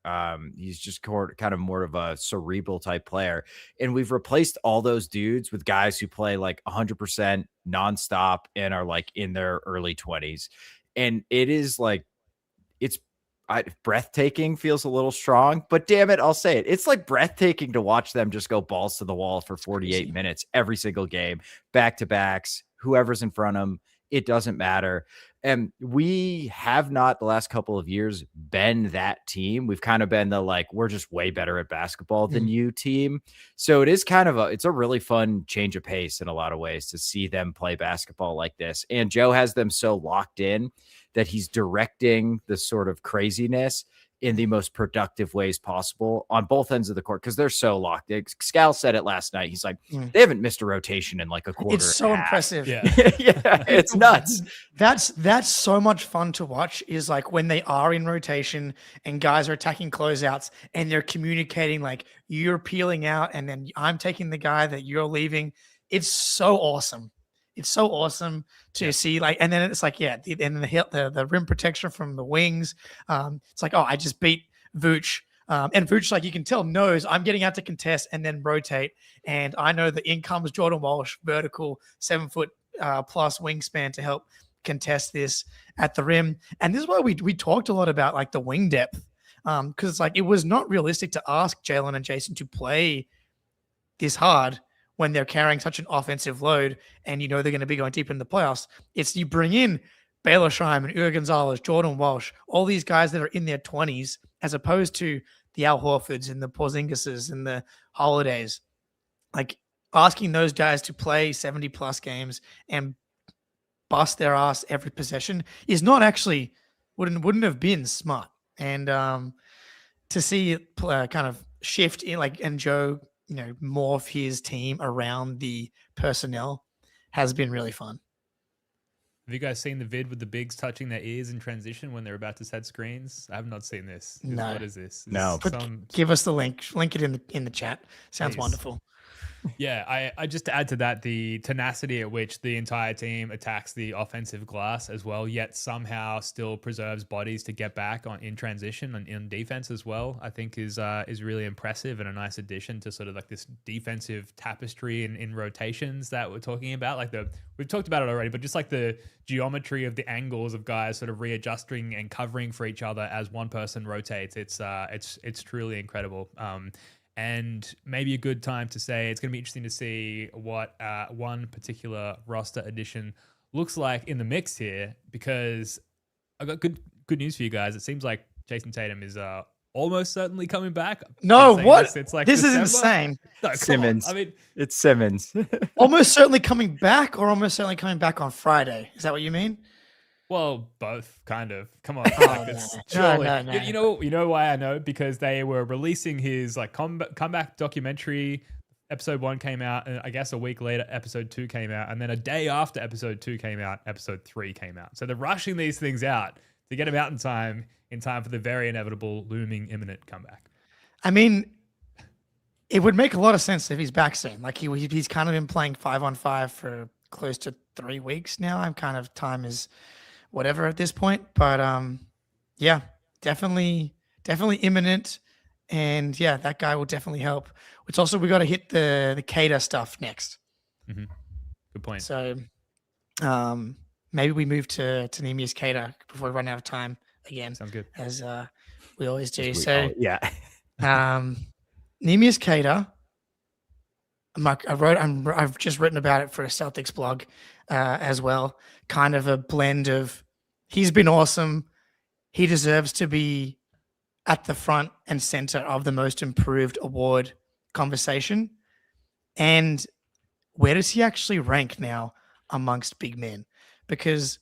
Speaker 5: He's just kind of more of a cerebral type player. And we've replaced all those dudes with guys who play like 100% nonstop and are like in their early 20s. And it is like, it's breathtaking feels a little strong, but damn it, I'll say it. It's like breathtaking to watch them just go balls to the wall for 48 minutes every single game, back to backs, whoever's in front of them. It doesn't matter. And we have not the last couple of years been that team. We've kind of been the like, we're just way better at basketball than you team. So it is kind of it's a really fun change of pace in a lot of ways to see them play basketball like this. And Joe has them so locked in that he's directing the sort of craziness in the most productive ways possible on both ends of the court because they're so locked in. Scal said it last night. He's like, they haven't missed a rotation in like a quarter.
Speaker 4: It's so impressive.
Speaker 3: Yeah.
Speaker 5: Yeah, it's nuts.
Speaker 4: That's so much fun to watch is like when they are in rotation and guys are attacking closeouts and they're communicating like you're peeling out and then I'm taking the guy that you're leaving. It's so awesome. It's so awesome to see like, and then it's like, and the rim protection from the wings. It's like, oh, I just beat Vooch. And Vooch, like you can tell, knows I'm getting out to contest and then rotate. And I know the in comes Jordan Walsh, vertical 7 foot plus wingspan to help contest this at the rim. And this is why we talked a lot about like the wing depth. Because it's like it was not realistic to ask Jaylen and Jason to play this hard when they're carrying such an offensive load and they're going to be going deep in the playoffs. It's you bring in Baylor Scheim and Ugo Gonzalez, Jordan Walsh, all these guys that are in their 20s, as opposed to the Al Horfords and the Porzingises and the Holidays. Like asking those guys to play 70 plus games and bust their ass every possession is not actually wouldn't have been smart. And to see it kind of shift in and Joe morph his team around the personnel has been really fun.
Speaker 3: Have you guys seen the vid with the bigs touching their ears in transition when they're about to set screens? I have not seen this.
Speaker 4: No.
Speaker 3: What is this?
Speaker 5: No.
Speaker 4: Give us the link. Link it in the chat. Sounds
Speaker 3: Please.
Speaker 4: Wonderful.
Speaker 3: Yeah, I just to add to that, the tenacity at which the entire team attacks the offensive glass as well, yet somehow still preserves bodies to get back in transition and in defense as well, I think is really impressive and a nice addition to sort of like this defensive tapestry in rotations that we're talking about. Like we've talked about it already, but just like the geometry of the angles of guys sort of readjusting and covering for each other as one person rotates. It's truly incredible. And maybe a good time to say it's going to be interesting to see what one particular roster addition looks like in the mix here, because I got good news for you guys. It seems like Jason Tatum is almost certainly coming back.
Speaker 4: No, what?
Speaker 3: It's like
Speaker 4: this
Speaker 3: December.
Speaker 4: is insane.
Speaker 3: No,
Speaker 5: Simmons.
Speaker 3: I mean,
Speaker 5: it's Simmons.
Speaker 4: Almost certainly coming back, or almost certainly coming back on Friday. Is that what you mean?
Speaker 3: well, both kind of. Come on,
Speaker 4: No.
Speaker 3: You know why I know? Because they were releasing his like comeback documentary. Episode 1 came out, and I guess a week later, episode 2 came out, and then a day after episode 2 came out, episode 3 came out. So they're rushing these things out to get them out in time for the very inevitable, looming, imminent comeback.
Speaker 4: I mean, it would make a lot of sense if he's back soon. Like he's kind of been playing 5-on-5 for close to 3 weeks now. I'm kind of time is whatever at this point, but yeah, definitely imminent. And yeah, that guy will definitely help. It's also, we got to hit the Queta stuff next.
Speaker 3: Mm-hmm. Good point.
Speaker 4: So maybe we move to Nemius Queta before we run out of time again.
Speaker 3: Sounds good.
Speaker 4: As we always do.
Speaker 5: Yeah.
Speaker 4: Nemius Queta, I've just written about it for a Celtics blog as well. Kind of a blend of, he's been awesome. He deserves to be at the front and center of the most improved award conversation. And where does he actually rank now amongst big men? Because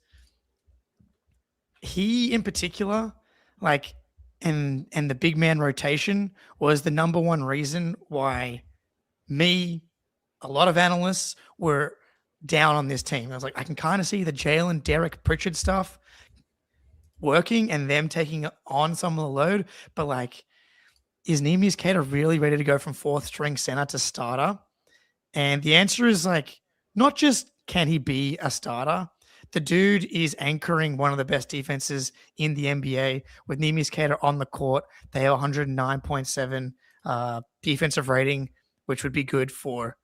Speaker 4: he in particular, like and the big man rotation was the number one reason why a lot of analysts were down on this team. I was like, I can kind of see the Jaylen, Derek, Pritchard stuff working and them taking on some of the load. But like, is Nemius Queta really ready to go from fourth string center to starter? And the answer is like, not just can he be a starter, the dude is anchoring one of the best defenses in the NBA with Nemius Queta on the court. They have 109.7 defensive rating, which would be good for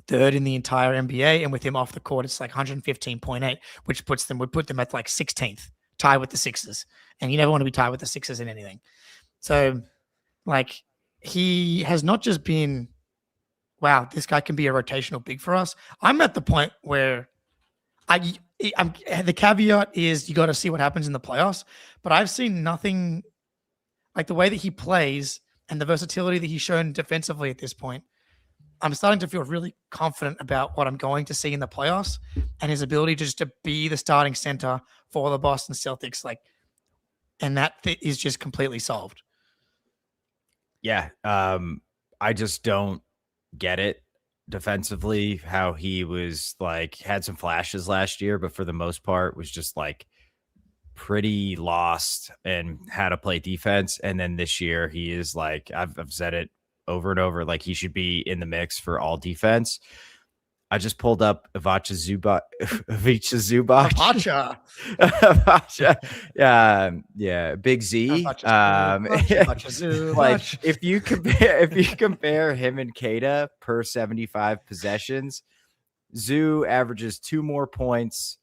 Speaker 4: third in the entire NBA. And with him off the court, it's like 115.8, which would put them at like 16th, tied with the Sixers. And you never want to be tied with the Sixers in anything. So like he has not just been, wow, this guy can be a rotational big for us. I'm at the point where the caveat is you got to see what happens in the playoffs, but I've seen nothing like the way that he plays and the versatility that he's shown defensively at this point. I'm starting to feel really confident about what I'm going to see in the playoffs and his ability just to be the starting center for the Boston Celtics. Like, and that is just completely solved.
Speaker 5: Yeah. I just don't get it defensively, how he was like, had some flashes last year, but for the most part was just like pretty lost and how to play defense. And then this year he is like, I've said it over and over, like he should be in the mix for all defense. I just pulled up Ivica Zubac. Yeah, Big Z. Like if you compare him and Queta per 75 possessions, Zoo averages 2 more points,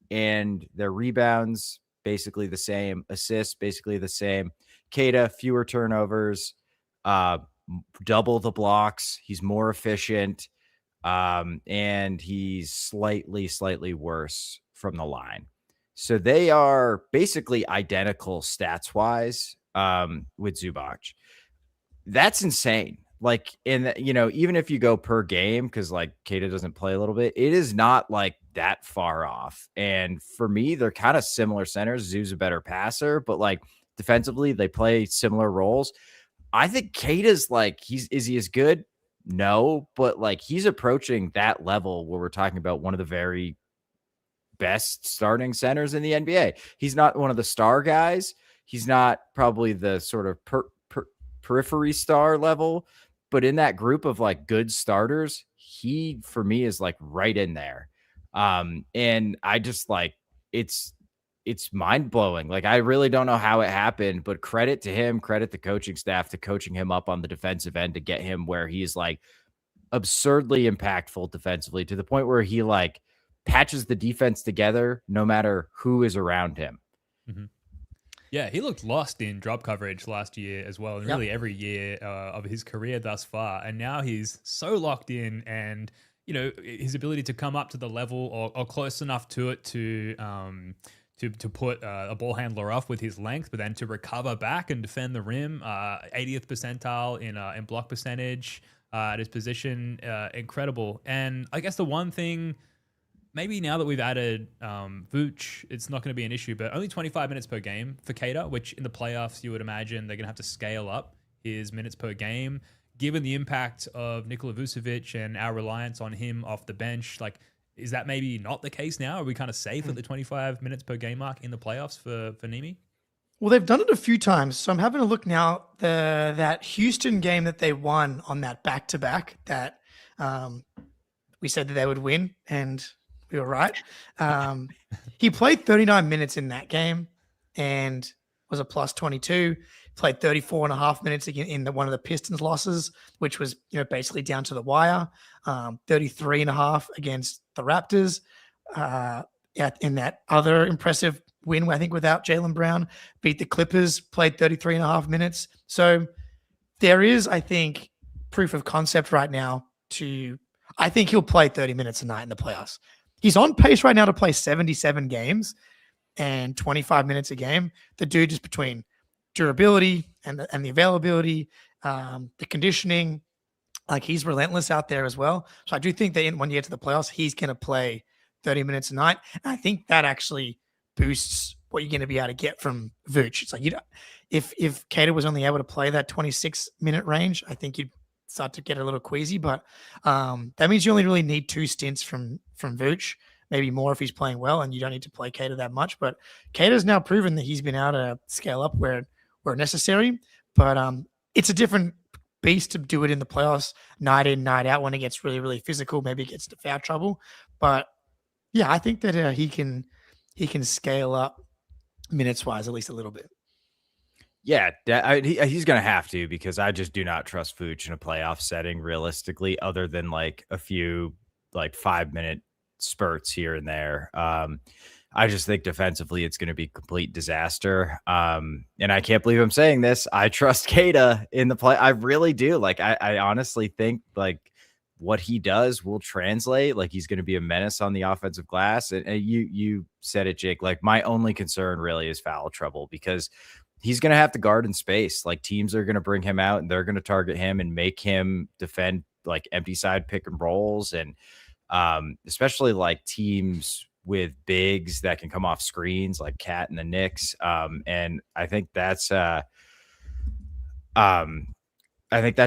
Speaker 5: and their rebounds basically the same, assists basically the same. Queta fewer turnovers, double the blocks. He's more efficient. And he's slightly worse from the line. So they are basically identical stats wise, with Zubac. That's insane. Like even if you go per game, cause like Queta doesn't play a little bit, it is not like that far off. And for me, they're kind of similar centers. Zoo's a better passer, but like defensively they play similar roles. I think Queta's like, is he as good? No, but like he's approaching that level where we're talking about one of the very best starting centers in the NBA. He's not one of the star guys. He's not probably the sort of periphery star level, but in that group of like good starters, he for me is like right in there. And I just like it's mind blowing. Like, I really don't know how it happened, but credit to him, credit the coaching staff to coaching him up on the defensive end to get him where he's like absurdly impactful defensively to the point where he like patches the defense together no matter who is around him.
Speaker 3: Mm-hmm. Yeah, he looked lost in drop coverage last year as well, and really every year of his career thus far. And now he's so locked in, and his ability to come up to the level or close enough to it to put a ball handler off with his length, but then to recover back and defend the rim, 80th percentile in block percentage at his position, incredible. And I guess the one thing, maybe now that we've added Vooch, it's not going to be an issue, but only 25 minutes per game for Queta, which in the playoffs you would imagine they're going to have to scale up his minutes per game, given the impact of Nikola Vucevic and our reliance on him off the bench. Like, is that maybe not the case now? Are we kind of safe at the 25 minutes per game mark in the playoffs for Nemi?
Speaker 4: Well, they've done it a few times. So I'm having a look now. That Houston game that they won on that back-to-back that we said that they would win, and we were right. He played 39 minutes in that game and was a plus 22. Played 34 and a half minutes again in one of the Pistons losses, which was basically down to the wire. 33 and a half against the Raptors. In that other impressive win, I think without Jaylen Brown, beat the Clippers, played 33 and a half minutes. So there is, I think, proof of concept right now I think he'll play 30 minutes a night in the playoffs. He's on pace right now to play 77 games and 25 minutes a game. The dude just between durability and the availability, the conditioning, like he's relentless out there as well. So I do think that when you get to the playoffs, he's going to play 30 minutes a night. And I think that actually boosts what you're going to be able to get from Vooch. It's like, if Queta was only able to play that 26-minute range, I think you'd start to get a little queasy. But that means you only really need 2 stints from Vooch, maybe more if he's playing well, and you don't need to play Queta that much. But Queta's now proven that he's been able to scale up where necessary. But it's a different beast to do it in the playoffs, night in, night out, when it gets really, really physical. Maybe it gets to foul trouble. But yeah, I think that he can scale up minutes wise at least a little bit.
Speaker 5: Yeah, he's going to have to, because I just do not trust Vooch in a playoff setting realistically, other than like a few like 5-minute spurts here and there. I just think defensively it's going to be complete disaster. And I can't believe I'm saying this. I trust Queta in the play. I really do. Like, I honestly think like what he does will translate. Like, he's going to be a menace on the offensive glass. And you said it, Jake. Like, my only concern really is foul trouble, because he's going to have to guard in space. Like, teams are going to bring him out and they're going to target him and make him defend like empty side pick and rolls. And especially like teams with bigs that can come off screens like Cat and the Knicks. And I think that's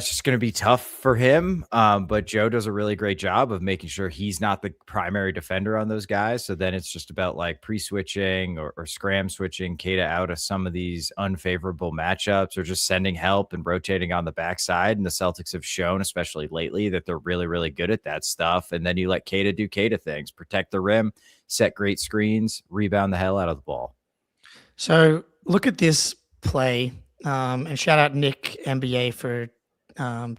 Speaker 5: just going to be tough for him. But Joe does a really great job of making sure he's not the primary defender on those guys. So then it's just about like pre-switching or scram switching Queta out of some of these unfavorable matchups, or just sending help and rotating on the backside. And the Celtics have shown, especially lately, that they're really, really good at that stuff. And then you let Queta do Queta things, protect the rim, set great screens, rebound the hell out of the ball.
Speaker 4: So look at this play. And shout out Nick NBA for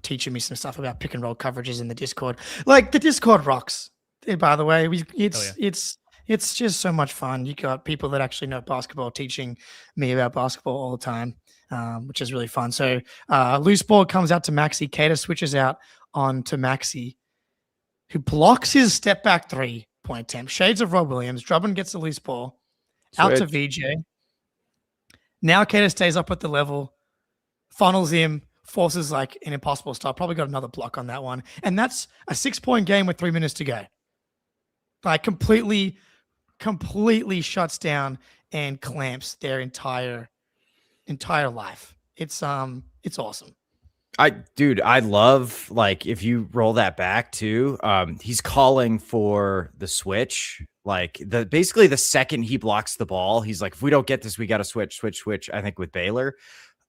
Speaker 4: teaching me some stuff about pick and roll coverages in the Discord. Like, the Discord rocks. By the way, it's just so much fun. You got people that actually know basketball teaching me about basketball all the time, which is really fun. So loose ball comes out to Maxey. Queta switches out on to Maxey, who blocks his step back 3-point attempt. Shades of Rob Williams. Drummond gets the loose ball out to VJ. Now Queta stays up at the level, funnels him, forces like an impossible stop. Probably got another block on that one. And that's a 6-point game with 3 minutes to go. Like, completely shuts down and clamps their entire life. It's awesome.
Speaker 5: I love, like, if you roll that back too, he's calling for the switch. Like, basically the second he blocks the ball, he's like, if we don't get this, we got to switch, I think, with Baylor.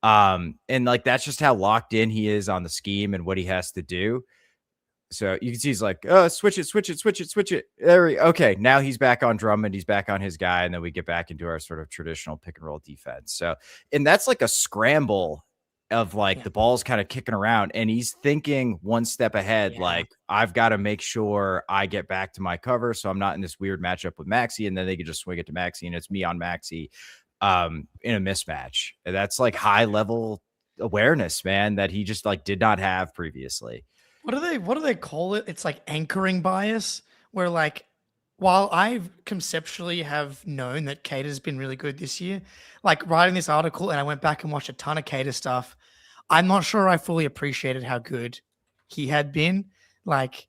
Speaker 5: And like, that's just how locked in he is on the scheme and what he has to do. So you can see he's like, oh, switch it. Okay. Now he's back on Drummond. He's back on his guy. And then we get back into our sort of traditional pick and roll defense. So, and that's like a scramble of like the ball's kind of kicking around and he's thinking one step ahead. Like, I've got to make sure I get back to my cover, so I'm not in this weird matchup with Maxey. And then they can just swing it to Maxey and it's me on Maxey in a mismatch. That's like high level awareness, man, that he just like did not have previously.
Speaker 4: What do they call it? It's like anchoring bias, where like, while I conceptually have known that Queta's been really good this year, like writing this article, and I went back and watched a ton of Queta stuff, I'm not sure I fully appreciated how good he had been. Like,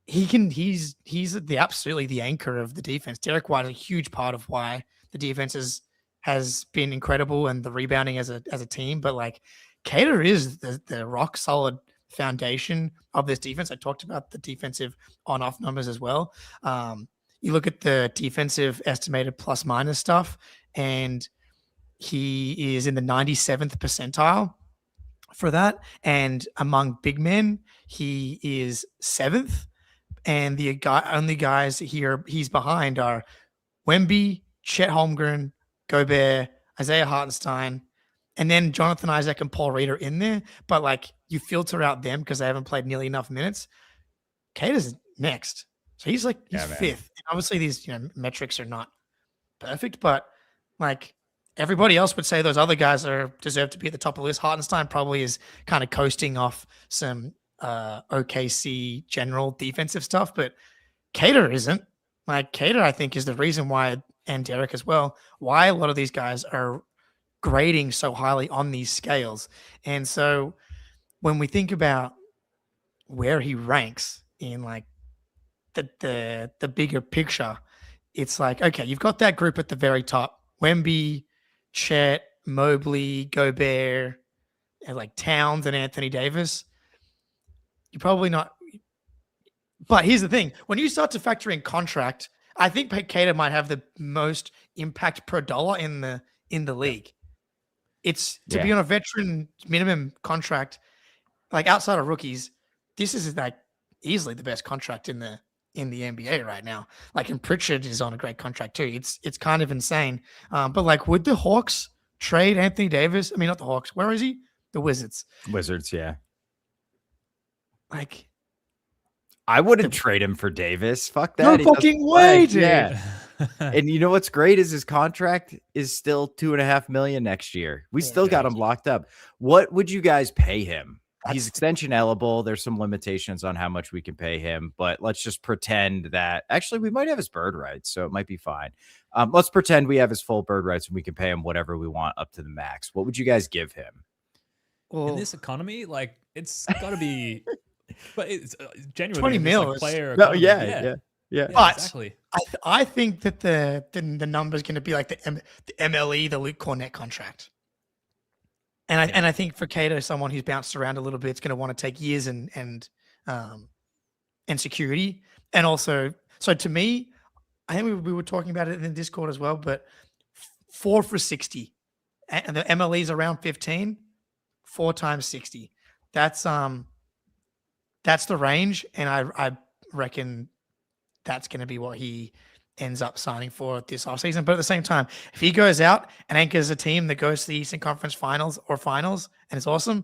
Speaker 4: he's absolutely the anchor of the defense. Derek White is a huge part of why the defense has been incredible and the rebounding as a team. But like, Queta is the rock solid foundation of this defense. I talked about the defensive on-off numbers as well. You look at the defensive estimated plus minus stuff, and he is in the 97th percentile for that. And among big men, he is 7th. And the only guys here he's behind are Wemby, Chet Holmgren, Gobert, Isaiah Hartenstein, and then Jonathan Isaac and Paul Reed are in there. But like, you filter out them because they haven't played nearly enough minutes. Queta's next. So he's 5th. And obviously these metrics are not perfect, but like, everybody else would say those other guys deserve to be at the top of the list. Hartenstein probably is kind of coasting off some OKC general defensive stuff, but Queta isn't. Like, Queta, I think, is the reason why, and Derek as well, why a lot of these guys are grading so highly on these scales. And so when we think about where he ranks in like the bigger picture, it's like, okay, you've got that group at the very top Wemby, Chet, Mobley, Gobert, and like Towns and Anthony Davis, you're probably not. But here's the thing. When you start to factor in contract, I think Queta might have the most impact per dollar in the league. It's to be on a veteran minimum contract, like outside of rookies, this is like easily the best contract in the NBA right now. Like, and Pritchard is on a great contract too. It's kind of insane. But like, would the Hawks trade Anthony Davis? I mean, not the Hawks. Where is he? The Wizards.
Speaker 5: Wizards, yeah.
Speaker 4: Like,
Speaker 5: I wouldn't trade him for Davis. Fuck that.
Speaker 4: No
Speaker 5: He
Speaker 4: fucking
Speaker 5: doesn't
Speaker 4: way,
Speaker 5: play.
Speaker 4: dude.
Speaker 5: Yeah. And you know what's great is his contract is still $2.5 million next year. We still got him locked up. What would you guys pay him? He's extension eligible. There's some limitations on how much we can pay him, but let's just pretend that actually we might have his bird rights, so it might be fine. Let's pretend we have his full bird rights and we can pay him whatever we want up to the max. What would you guys give him?
Speaker 4: Well,
Speaker 3: in this economy, like, it's got to be, but it's genuinely
Speaker 4: 20 mil.
Speaker 3: Like player.
Speaker 5: No,
Speaker 3: economy.
Speaker 5: yeah.
Speaker 4: But
Speaker 3: exactly.
Speaker 4: I think that the number is going to be like the MLE, the Luke Cornett contract. And I think for Queta, someone who's bounced around a little bit, it's going to want to take years and security. And also, so to me, I think we were talking about it in the Discord as well, but 4 for 60. And the MLE is around 15, 4 times 60. That's the range. And I reckon that's going to be what he ends up signing for this offseason. But at the same time, if he goes out and anchors a team that goes to the Eastern Conference Finals and it's awesome,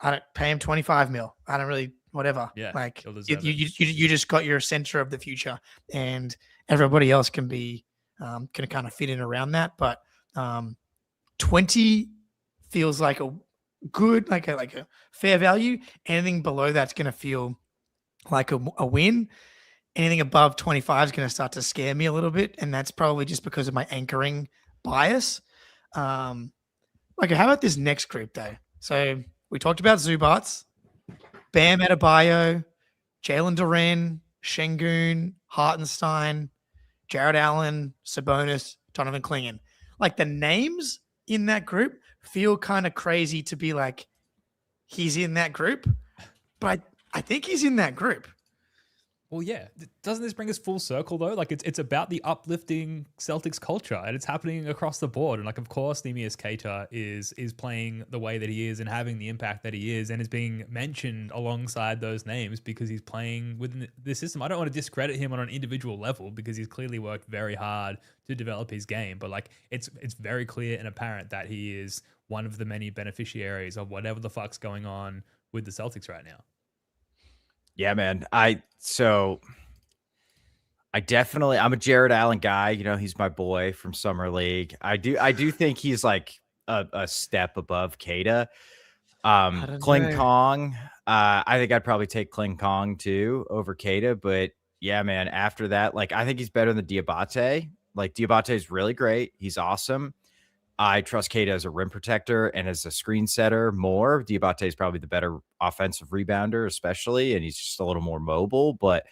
Speaker 4: I don't pay him 25 mil. I don't really, whatever.
Speaker 3: Yeah,
Speaker 4: like
Speaker 3: he'll deserve
Speaker 4: you just got your center of the future, and everybody else can be can kind of fit in around that. But 20 feels like a good, like a fair value. Anything below that's going to feel like a win. Anything above 25 is going to start to scare me a little bit, and that's probably just because of my anchoring bias. Like, how about this next group, though? So we talked about Zubats, Bam Adebayo, Jalen Duren, Şengün, Hartenstein, Jared Allen, Sabonis, Donovan Clingan. Like, the names in that group feel kind of crazy to be like, he's in that group, but I think he's in that group.
Speaker 3: Well, yeah. Doesn't this bring us full circle, though? Like, it's about the uplifting Celtics culture, and it's happening across the board. And, like, of course, Nemius Queta is playing the way that he is and having the impact that he is and is being mentioned alongside those names because he's playing within the system. I don't want to discredit him on an individual level because he's clearly worked very hard to develop his game. But, like, it's very clear and apparent that he is one of the many beneficiaries of whatever the fuck's going on with the Celtics right now.
Speaker 5: Yeah, man. I'm a Jared Allen guy. You know, he's my boy from Summer League. I do think he's like a step above Queta. Kling Kong. I think I'd probably take Kling Kong too over Queta, but yeah, man, after that, like, I think he's better than Diabate. Like, Diabate is really great. He's awesome. I trust Queta as a rim protector and as a screen setter more. Diabate is probably the better offensive rebounder, especially, and he's just a little more mobile, but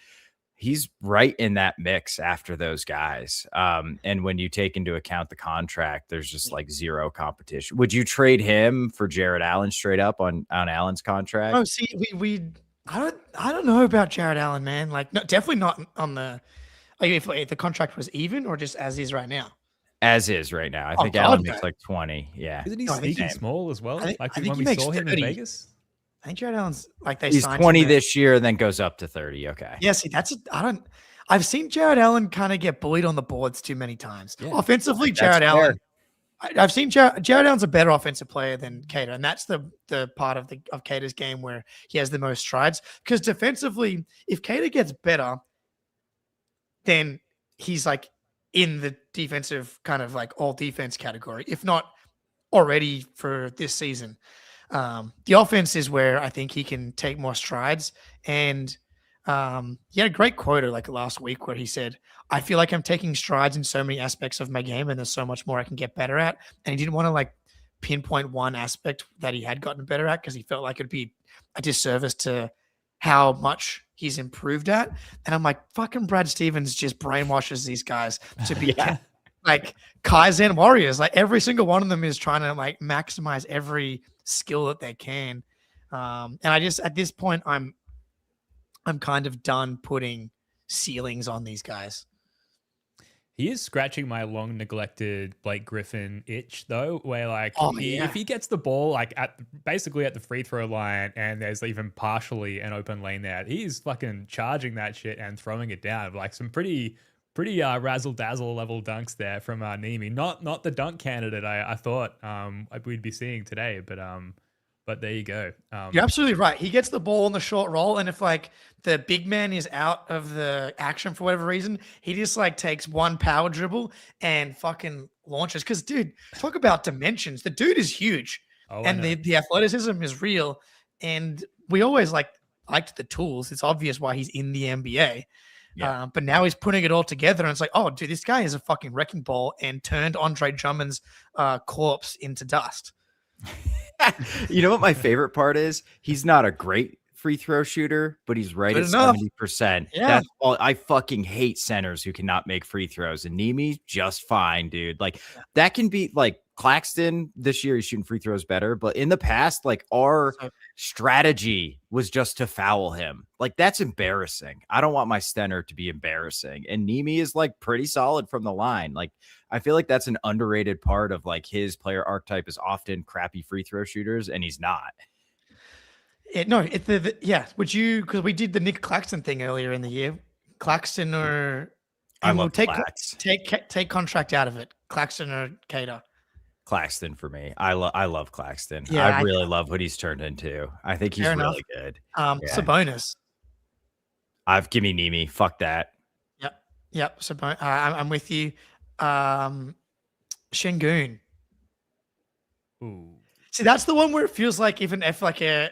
Speaker 5: he's right in that mix after those guys. And when you take into account the contract, there's just like zero competition. Would you trade him for Jared Allen straight up on Allen's contract?
Speaker 4: Oh, see, I don't know about Jared Allen, man. Like, no, definitely not on the. If the contract was even or just as is right now.
Speaker 5: As is right now. I think Allen makes like 20. Yeah.
Speaker 3: Isn't he sneaking small as well?
Speaker 4: I
Speaker 3: Like,
Speaker 4: think
Speaker 3: when
Speaker 4: he
Speaker 3: we
Speaker 4: makes
Speaker 3: saw him
Speaker 4: 30.
Speaker 3: in Vegas?
Speaker 4: I think Jared Allen's like
Speaker 5: he's 20 this year and then goes up to 30. Okay.
Speaker 4: Yeah, see, I've seen Jared Allen kind of get bullied on the boards too many times. Yeah. Offensively, Jared Allen. I've seen Jared Allen's a better offensive player than Queta, and that's the part of Queta's game where he has the most strides. Because defensively, if Queta gets better, then he's like in the defensive kind of like all defense category, if not already for this season. The offense is where I think he can take more strides. And he had a great quote like last week where he said, I feel like I'm taking strides in so many aspects of my game and there's so much more I can get better at. And he didn't want to like pinpoint one aspect that he had gotten better at because he felt like it'd be a disservice to how much he's improved at. And I'm like, fucking Brad Stevens just brainwashes these guys to be like Kaizen warriors. Like every single one of them is trying to like maximize every skill that they can. And I just at this point I'm kind of done putting ceilings on these guys.
Speaker 3: He is scratching my long neglected Blake Griffin itch though, where like if he gets the ball like basically at the free throw line and there's even partially an open lane there, he's fucking charging that shit and throwing it down. Like some pretty razzle dazzle level dunks there from Nemi. Not the dunk candidate I thought we'd be seeing today, but there you go.
Speaker 4: You're absolutely right. He gets the ball on the short roll, and if like the big man is out of the action for whatever reason, he just like takes one power dribble and fucking launches. Because dude, talk about dimensions. The dude is huge, and the athleticism is real. And we always liked the tools. It's obvious why he's in the NBA. Yeah. But now he's putting it all together, and it's like, oh, dude, this guy is a fucking wrecking ball and turned Andre Drummond's corpse into dust.
Speaker 5: You know what my favorite part is? He's not a great free throw shooter, but he's right at 70%.
Speaker 4: Yeah.
Speaker 5: That's all. I fucking hate centers who cannot make free throws. And Nemi, just fine, dude. Like that can be like Claxton this year. He's shooting free throws better, but in the past, like our strategy was just to foul him. Like that's embarrassing. I don't want my center to be embarrassing. And Nemi is like pretty solid from the line. Like I feel like that's an underrated part of like his player archetype is often crappy free throw shooters, and he's not.
Speaker 4: Would you, because we did the Nick Claxton thing earlier in the year, Claxton or
Speaker 5: we'll
Speaker 4: take contract out of it, Claxton or Queta?
Speaker 5: Claxton for me. I love Claxton.
Speaker 4: Yeah,
Speaker 5: I really love what he's turned into. I think he's really good.
Speaker 4: Sabonis.
Speaker 5: Give me Nemi. Fuck that.
Speaker 4: Yep. Sabonis. I'm with you. Şengün.
Speaker 3: Ooh.
Speaker 4: See, that's the one where it feels like even if like a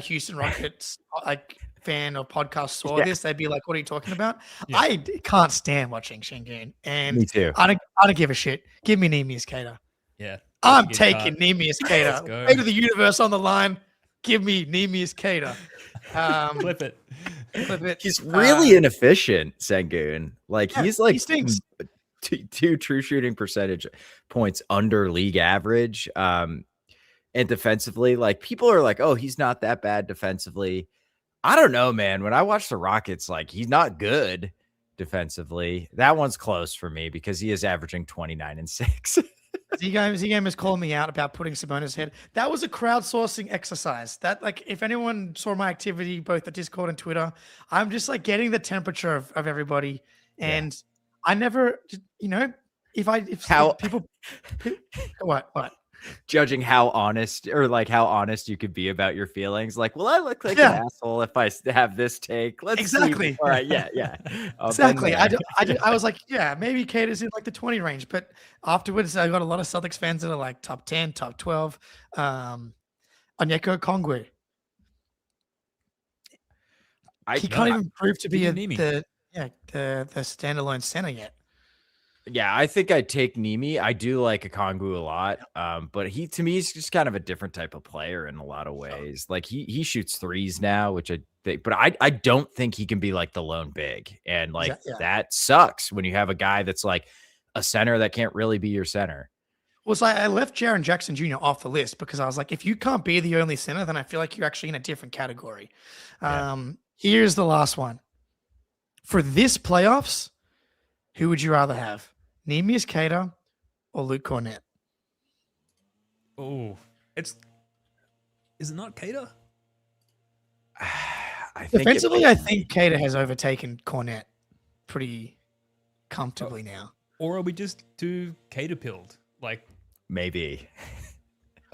Speaker 4: Houston Rockets like fan or podcast saw this, they'd be like, "What are you talking about?" Yeah. I can't stand watching Şengün, and
Speaker 5: me too.
Speaker 4: I don't give a shit. Give me Nemius Queta.
Speaker 3: Yeah,
Speaker 4: I'm taking Nemius Queta. Fate of the universe on the line. Give me Nemius Queta.
Speaker 3: Flip it.
Speaker 5: He's really inefficient, Şengün. Like he's like
Speaker 4: he stinks.
Speaker 5: Two true shooting percentage points under league average. And defensively, like people are like, oh, he's not that bad defensively. I don't know, man. When I watch the Rockets, like he's not good defensively. That one's close for me because he is averaging 29 and 6.
Speaker 4: Z-Game has called me out about putting Sabonis ahead. That was a crowdsourcing exercise. That, like, if anyone saw my activity, both at Discord and Twitter, I'm just like getting the temperature of everybody. And I never, if people what?
Speaker 5: Judging how honest you could be about your feelings. Like, well, I look like an asshole if I have this take. Let's see. All right. Yeah.
Speaker 4: Exactly. I was like, maybe Kate is in like the 20 range, but afterwards I got a lot of Celtics fans that are like top 10, top 12. Onyeka Okongwu. He can't even prove to be the standalone center yet.
Speaker 5: Yeah, I think I'd take Nemi. I do like Okongwu a lot, but to me, he's just kind of a different type of player in a lot of ways. Like he shoots threes now, which I think, but I don't think he can be like the lone big, and like that sucks when you have a guy that's like a center that can't really be your center.
Speaker 4: Well, so I left Jaren Jackson Jr. off the list because I was like, if you can't be the only center, then I feel like you're actually in a different category. Here's the last one. For this playoffs, who would you rather have? Nemius Queta or Luke Cornett?
Speaker 3: Oh, is it not Queta?
Speaker 4: Defensively, I think Queta has overtaken Cornett pretty comfortably now.
Speaker 3: Or are we just too Queta pilled? Like
Speaker 5: maybe.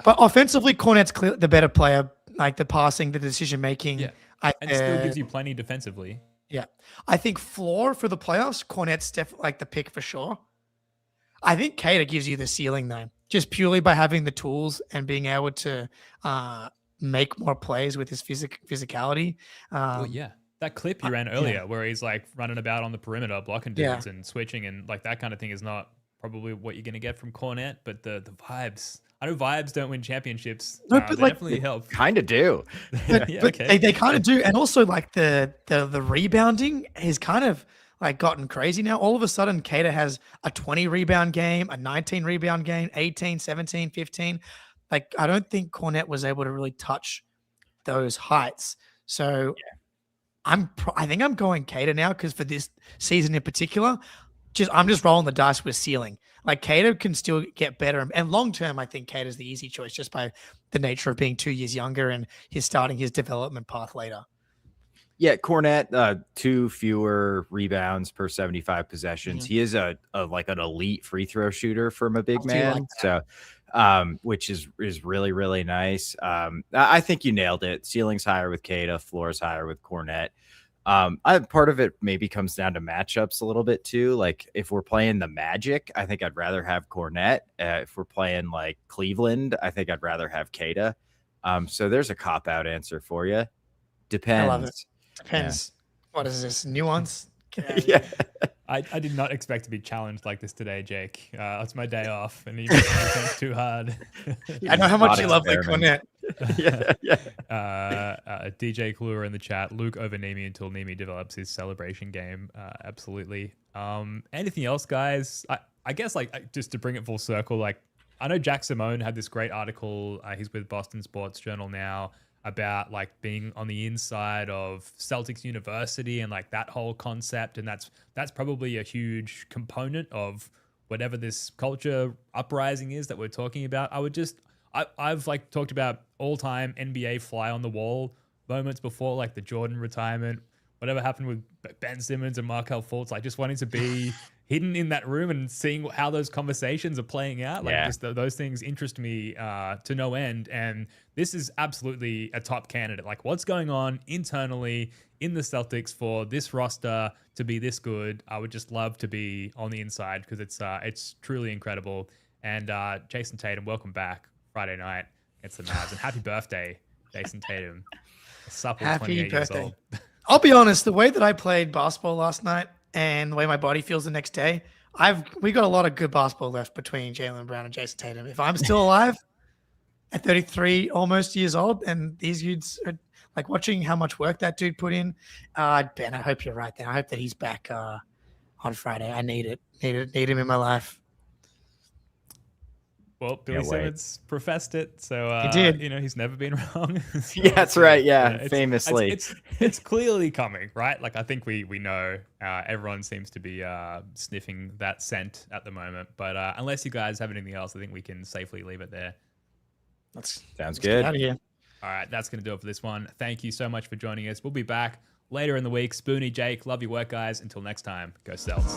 Speaker 4: But offensively, Cornett's the better player. Like the passing, the decision making.
Speaker 3: Yeah, and it still gives you plenty defensively.
Speaker 4: Yeah, I think floor for the playoffs, Cornett's definitely like the pick for sure. I think Queta gives you the ceiling though, just purely by having the tools and being able to make more plays with his physicality.
Speaker 3: That clip you ran earlier where he's like running about on the perimeter, blocking dudes and switching and like that kind of thing is not probably what you're going to get from Cornett, but the vibes. I know vibes don't win championships.
Speaker 4: No, but
Speaker 3: they
Speaker 4: like,
Speaker 3: definitely help.
Speaker 5: Kind of do.
Speaker 4: But they kind of do. And also like the rebounding is kind of like gotten crazy now. All of a sudden, Queta has a 20 rebound game, a 19 rebound game, 18, 17, 15. Like, I don't think Cornet was able to really touch those heights. So I think I'm going Queta now, because for this season in particular, I'm just rolling the dice with ceiling. Like, Queta can still get better, and long term, I think Queta is the easy choice just by the nature of being 2 years younger and he's starting his development path later.
Speaker 5: Yeah, Cornet, 2 fewer rebounds per 75 possessions. He is a like an elite free throw shooter from a big man. So, which is really, really nice. I think you nailed it. Ceiling's higher with Queta, floor's higher with Cornet. Part of it maybe comes down to matchups a little bit too. Like, if we're playing the Magic, I think I'd rather have Cornet. If we're playing like Cleveland, I think I'd rather have Queta. So there's a cop-out answer for you. Depends.
Speaker 4: I love it. Depends. Yeah. What is this? Nuance?
Speaker 5: Yeah.
Speaker 3: I did not expect to be challenged like this today, Jake. It's my day off, and you make things too hard.
Speaker 4: I know how much you love like Cornet.
Speaker 3: DJ Kluwer in the chat. Luke over Neemi until Neemi develops his celebration game. Absolutely. Anything else, guys? I guess like just to bring it full circle, like I know Jack Simone had this great article. He's with Boston Sports Journal now, about like being on the inside of Celtics University and like that whole concept. And that's probably a huge component of whatever this culture uprising is that we're talking about. I've like talked about all-time NBA fly on the wall moments before, like the Jordan retirement, whatever happened with Ben Simmons and Markelle Fultz, like just wanting to be hidden in that room and seeing how those conversations are playing out. Like just those things interest me to no end. And this is absolutely a top candidate. Like, what's going on internally in the Celtics for this roster to be this good? I would just love to be on the inside, because it's truly incredible. And Jason Tatum, welcome back Friday night against the Mavs, and happy birthday, Jason Tatum. A supple
Speaker 4: Happy
Speaker 3: 28
Speaker 4: birthday.
Speaker 3: years old.
Speaker 4: I'll be honest, the way that I played basketball last night and the way my body feels the next day, we got a lot of good basketball left between Jaylen Brown and Jason Tatum. If I'm still alive at 33 almost years old, and these dudes are like watching how much work that dude put in, Ben, I hope you're right there. I hope that he's back on Friday. I need it. Need him in my life.
Speaker 3: Well, Billy Simmons professed it, so
Speaker 4: he did.
Speaker 3: He's never been wrong. So,
Speaker 5: yeah, that's right. Yeah, famously,
Speaker 3: it's clearly coming, right? Like, I think we know. Everyone seems to be sniffing that scent at the moment. But unless you guys have anything else, I think we can safely leave it there.
Speaker 5: Sounds good.
Speaker 4: Get out of here.
Speaker 3: All right, that's going to do it for this one. Thank you so much for joining us. We'll be back later in the week. Spoonie, Jake, love your work, guys. Until next time, go Celts.